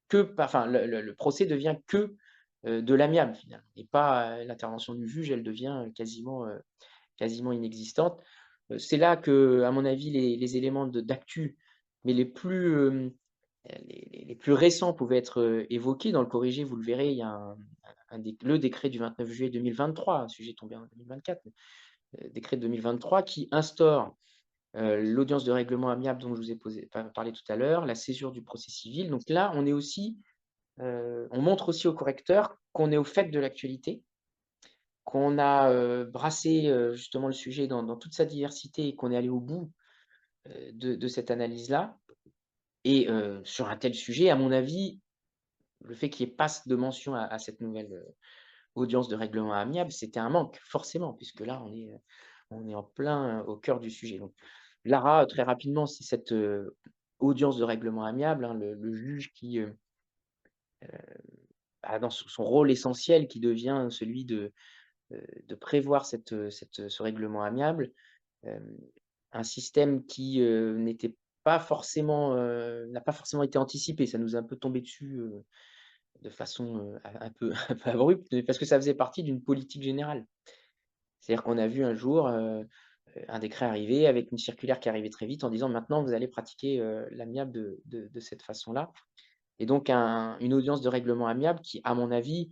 que par enfin le procès devient que, de l'amiable finalement et pas, l'intervention du juge, elle devient, quasiment inexistante. C'est là que, à mon avis, les éléments d'actu, mais les plus récents pouvaient être, évoqués. Dans le corrigé, vous le verrez, il y a le décret du 29 juillet 2023, un sujet tombé en 2024, décret de 2023 qui instaure, l'audience de règlement amiable dont je vous ai parlé tout à l'heure, la césure du procès civil. Donc là, on est aussi, on montre aussi au correcteur qu'on est au fait de l'actualité, qu'on a, brassé, justement le sujet dans toute sa diversité et qu'on est allé au bout, de cette analyse-là et sur un tel sujet, à mon avis, le fait qu'il y ait pas de mention à cette nouvelle, audience de règlement amiable, c'était un manque, forcément, puisque là, on est en plein, au cœur du sujet. Donc Lara, très rapidement, c'est cette, audience de règlement amiable, hein, le juge qui, a dans son rôle essentiel qui devient celui de prévoir ce règlement amiable. Hem, un système qui, n'a pas forcément été anticipé. Ça nous est un peu tombé dessus, de façon, un peu abrupte, mais parce que ça faisait partie d'une politique générale. C'est-à-dire qu'on a vu un jour, un décret arriver avec une circulaire qui arrivait très vite en disant: «Maintenant vous allez pratiquer, l'amiable de cette façon-là» et donc une audience de règlement amiable qui, à mon avis,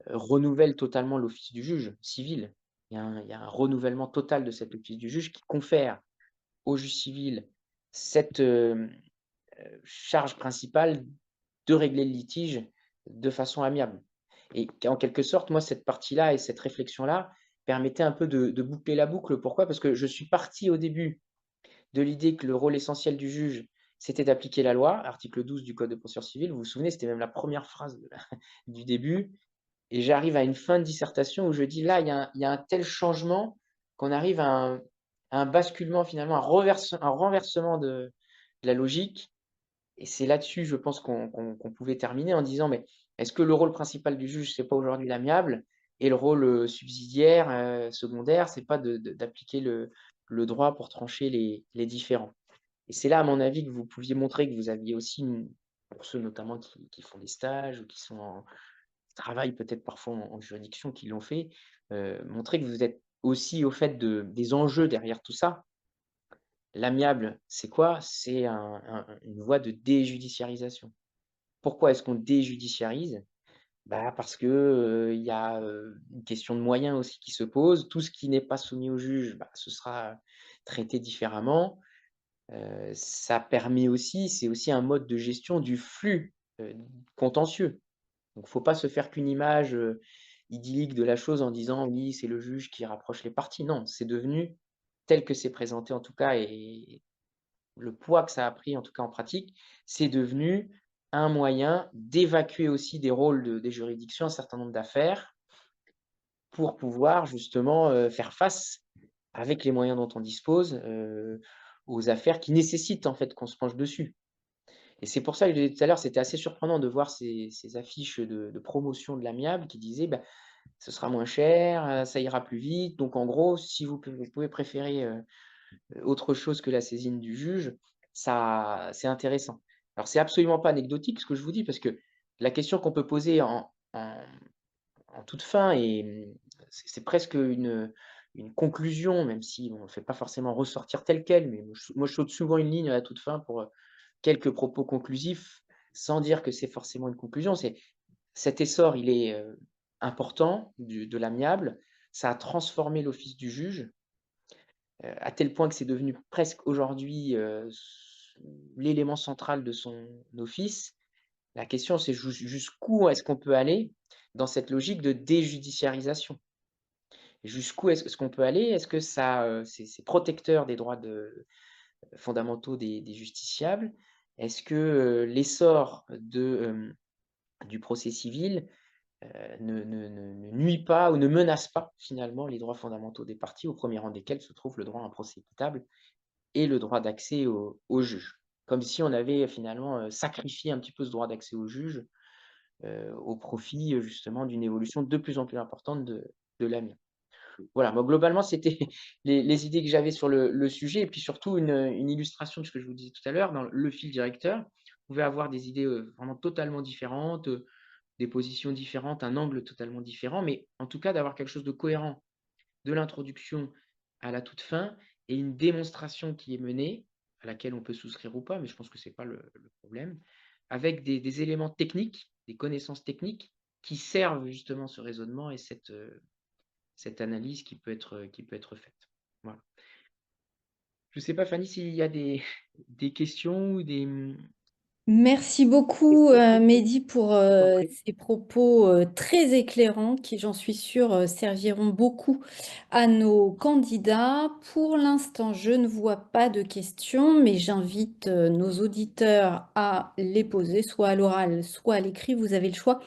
renouvelle totalement l'office du juge civil. Il y a un renouvellement total de cet office du juge qui confère au juge civil cette, charge principale de régler le litige de façon amiable et en quelque sorte, moi, cette partie-là et cette réflexion-là permettait un peu de boucler la boucle. Pourquoi? Parce que je suis parti au début de l'idée que le rôle essentiel du juge, c'était d'appliquer la loi, article 12 du code de procédure civile. Vous vous souvenez, c'était même la première phrase du début et j'arrive à une fin de dissertation où je dis: «Là, il y a un tel changement qu'on arrive à un basculement finalement, un renversement de la logique» et c'est là-dessus, je pense qu'on pouvait terminer en disant: «Mais est-ce que le rôle principal du juge, c'est pas aujourd'hui l'amiable et le rôle, subsidiaire, secondaire, c'est pas d'appliquer le droit pour trancher les différends?» et c'est là, à mon avis, que vous pouviez montrer que vous aviez aussi pour ceux notamment qui font des stages ou qui sont travaillent peut-être parfois en juridiction, qui l'ont fait, montrer que vous êtes aussi au fait des enjeux derrière tout ça. L'amiable, c'est quoi? C'est une voie de déjudiciarisation. Pourquoi est-ce qu'on déjudiciarise? Bah, parce que, il y a, une question de moyens aussi qui se pose. Tout ce qui n'est pas soumis au juge, bah, ce sera traité différemment. Ça permet aussi c'est aussi un mode de gestion du flux, contentieux. Donc faut pas se faire qu'une image, idyllique de la chose en disant: «Oui, c'est le juge qui rapproche les parties». Non, c'est devenu tel que c'est présenté en tout cas et le poids que ça a pris en tout cas en pratique, c'est devenu un moyen d'évacuer aussi des rôles des juridictions un certain nombre d'affaires pour pouvoir justement, faire face avec les moyens dont on dispose, aux affaires qui nécessitent en fait qu'on se penche dessus. Et c'est pour ça que je disais tout à l'heure, c'était assez surprenant de voir ces affiches de promotion de l'amiable qui disaient: «Bah, ce sera moins cher, ça ira plus vite». Donc en gros, si vous pouvez préférer, autre chose que la saisine du juge, ça c'est intéressant. Alors c'est absolument pas anecdotique ce que je vous dis, parce que la question qu'on peut poser en toute fin et c'est presque une conclusion, même si on ne fait pas forcément ressortir tel quel, mais moi je saute souvent une ligne à la toute fin pour, quelques propos conclusifs, sans dire que c'est forcément une conclusion. C'est cet essor, il est, important de l'amiable. Ça a transformé l'office du juge, à tel point que c'est devenu presque aujourd'hui, l'élément central de son office. La question, c'est jusqu'où est-ce qu'on peut aller dans cette logique de déjudiciarisation? Jusqu'où est-ce qu'on peut aller? Est-ce que ça, c'est protecteur des droits fondamentaux des justiciables? Est-ce que, l'essor du procès civil, ne nuit pas ou ne menace pas finalement les droits fondamentaux des parties, au premier rang desquels se trouve le droit à un procès équitable et le droit d'accès au juge? Comme si on avait finalement, sacrifié un petit peu ce droit d'accès au juge, au profit, justement d'une évolution de plus en plus importante de l'AMIA. voilà, moi, globalement, c'était les idées que j'avais sur le sujet et puis surtout une illustration de ce que je vous disais tout à l'heure. Dans le fil directeur, vous pouvez avoir des idées, vraiment totalement différentes, des positions différentes, un angle totalement différent, mais en tout cas, d'avoir quelque chose de cohérent de l'introduction à la toute fin et une démonstration qui est menée, à laquelle on peut souscrire ou pas, mais je pense que c'est pas le problème, avec des éléments techniques, des connaissances techniques qui servent justement ce raisonnement et cette analyse qui peut être faite. Voilà. Je ne sais pas, Fanny, s'il y a des questions ou des, Merci beaucoup, Mehdi, pour je t'en prie. ces propos très éclairants qui, j'en suis sûre, serviront beaucoup à nos candidats. Pour l'instant, je ne vois pas de questions, mais j'invite nos auditeurs à les poser, soit à l'oral, soit à l'écrit. Vous avez le choix.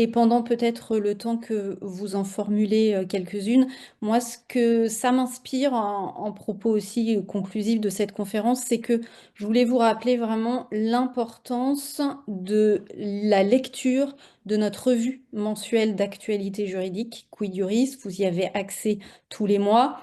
Et pendant peut-être le temps que vous en formulez quelques-unes, moi, ce que ça m'inspire en propos aussi conclusif de cette conférence, c'est que je voulais vous rappeler vraiment l'importance de la lecture de notre revue mensuelle d'actualité juridique, Quid Juris. Vous y avez accès tous les mois.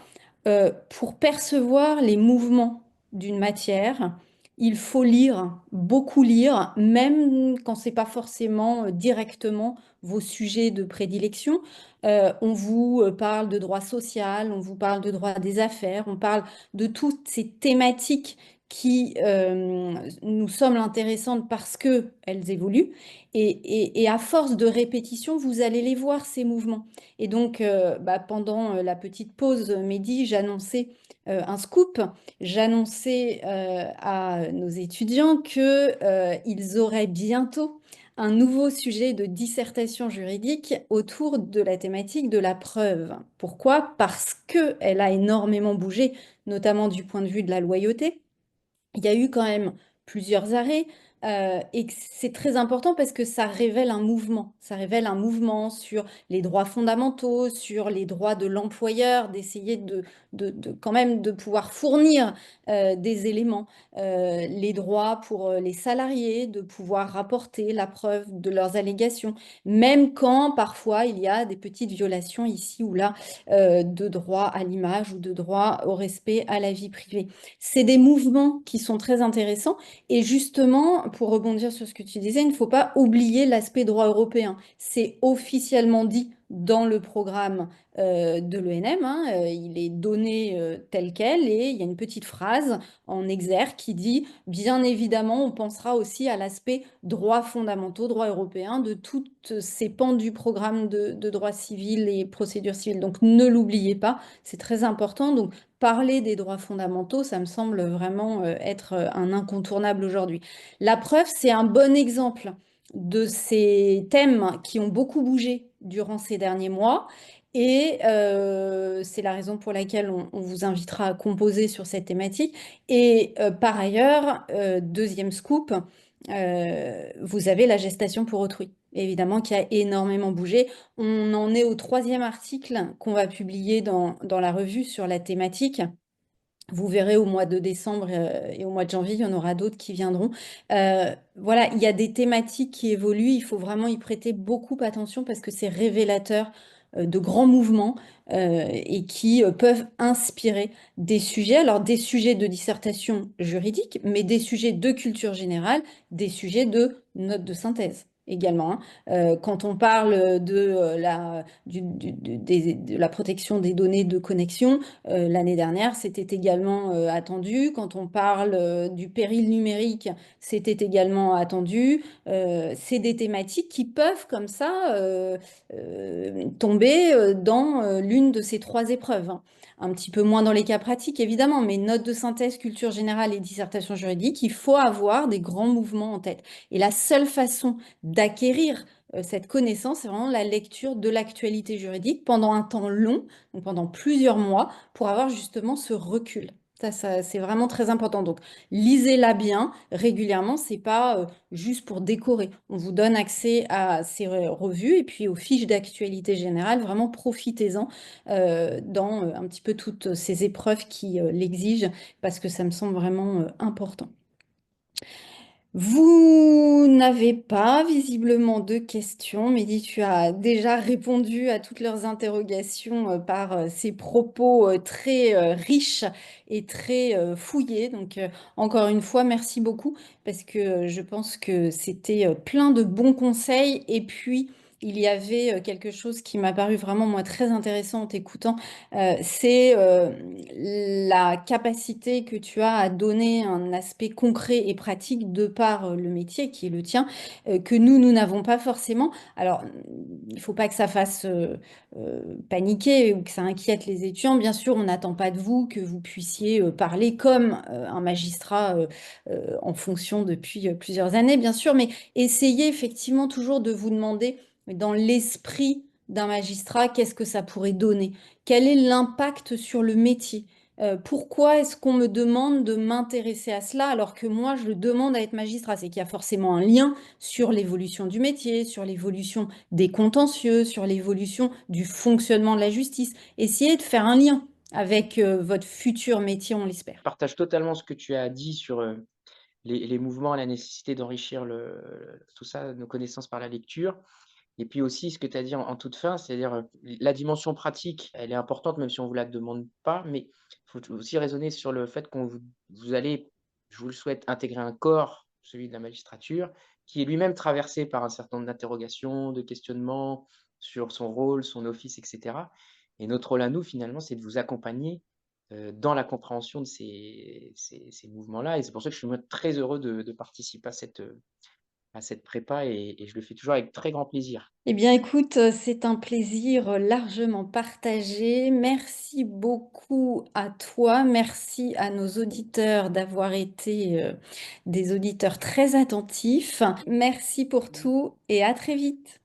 Pour percevoir les mouvements d'une matière, il faut lire, beaucoup lire, même quand c'est pas forcément directement vos sujets de prédilection. On vous parle de droit social, on vous parle de droit des affaires, on parle de toutes ces thématiques qui nous semblent intéressantes parce que elles évoluent. Et à force de répétition, vous allez les voir, ces mouvements. Et donc, pendant la petite pause midi, j'annonçais un scoop. J'annonçais à nos étudiants que, ils auraient bientôt un nouveau sujet de dissertation juridique autour de la thématique de la preuve. Pourquoi? Parce qu'elle a énormément bougé, notamment du point de vue de la loyauté. Il y a eu quand même plusieurs arrêts et c'est très important parce que ça révèle un mouvement. Ça révèle un mouvement sur les droits fondamentaux, sur les droits de l'employeur, d'essayer quand même de pouvoir fournir des éléments, les droits pour les salariés, de pouvoir rapporter la preuve de leurs allégations, même quand parfois il y a des petites violations ici ou là de droit à l'image ou de droit au respect à la vie privée. C'est des mouvements qui sont très intéressants. Et justement, pour rebondir sur ce que tu disais, il ne faut pas oublier l'aspect droit européen. C'est officiellement dit dans le programme de l'ENM, hein, il est donné tel quel et il y a une petite phrase en exergue qui dit, bien évidemment, on pensera aussi à l'aspect droits fondamentaux, droits européens, de toutes ces pans du programme de droit civil et procédure civile. Donc ne l'oubliez pas, c'est très important. Donc parler des droits fondamentaux, ça me semble vraiment être un incontournable aujourd'hui. La preuve, c'est un bon exemple de ces thèmes qui ont beaucoup bougé durant ces derniers mois. Et c'est la raison pour laquelle on vous invitera à composer sur cette thématique. Et par ailleurs, deuxième scoop, vous avez la gestation pour autrui, évidemment, qui a énormément bougé. On en est au troisième article qu'on va publier dans la revue sur la thématique. Vous verrez au mois de décembre et au mois de janvier, il y en aura d'autres qui viendront. Voilà, il y a des thématiques qui évoluent. Il faut vraiment y prêter beaucoup attention parce que c'est révélateur de grands mouvements et qui peuvent inspirer des sujets. Alors, des sujets de dissertation juridique, mais des sujets de culture générale, des sujets de notes de synthèse également, hein. Quand on parle de la protection des données de connexion, l'année dernière, c'était également attendu. Quand on parle du péril numérique, c'était également attendu. C'est des thématiques qui peuvent comme ça tomber dans l'une de ces trois épreuves, hein. Un petit peu moins dans les cas pratiques, évidemment, mais notes de synthèse, culture générale et dissertation juridique, il faut avoir des grands mouvements en tête. Et la seule façon d'acquérir cette connaissance, c'est vraiment la lecture de l'actualité juridique pendant un temps long, donc pendant plusieurs mois, pour avoir justement ce recul. Ça, c'est vraiment très important. Donc, lisez-la bien régulièrement. C'est pas juste pour décorer. On vous donne accès à ces revues et puis aux fiches d'actualité générale. Vraiment, profitez-en dans un petit peu toutes ces épreuves qui l'exigent parce que ça me semble vraiment important. Vous n'avez pas visiblement de questions, Mehdi, tu as déjà répondu à toutes leurs interrogations par ces propos très riches et très fouillés. Donc, encore une fois, merci beaucoup parce que je pense que c'était plein de bons conseils. Et puis, il y avait quelque chose qui m'a paru vraiment, moi, très intéressant en t'écoutant. C'est la capacité que tu as à donner un aspect concret et pratique de par le métier qui est le tien, que nous n'avons pas forcément. Alors, il ne faut pas que ça fasse paniquer ou que ça inquiète les étudiants. Bien sûr, on n'attend pas de vous que vous puissiez parler comme un magistrat en fonction depuis plusieurs années, bien sûr, mais essayez effectivement toujours de vous demander dans l'esprit d'un magistrat, qu'est-ce que ça pourrait donner? Quel est l'impact sur le métier? Pourquoi est-ce qu'on me demande de m'intéresser à cela alors que moi, je le demande à être magistrat? C'est qu'il y a forcément un lien sur l'évolution du métier, sur l'évolution des contentieux, sur l'évolution du fonctionnement de la justice. Essayez de faire un lien avec votre futur métier, on Je l'espère. partage totalement ce que tu as dit sur, les mouvements, la nécessité d'enrichir tout ça, nos connaissances par la lecture. Et puis aussi ce que tu as dit en toute fin, c'est-à-dire, la dimension pratique, elle est importante même si on vous la demande pas, mais il faut aussi raisonner sur le fait qu'on vous allez, je vous le souhaite, intégrer un corps, celui de la magistrature, qui est lui-même traversé par un certain nombre d'interrogations, de questionnements sur son rôle, son office, et cetera. Et notre rôle à nous, finalement, c'est de vous accompagner, dans la compréhension de ces mouvements-là, et c'est pour ça que je suis moi très heureux de participer à cette prépa, et je le fais toujours avec très grand plaisir. Eh bien, écoute, c'est un plaisir largement partagé. Merci beaucoup à toi. Merci à nos auditeurs d'avoir été des auditeurs très attentifs. Merci pour tout et à très vite.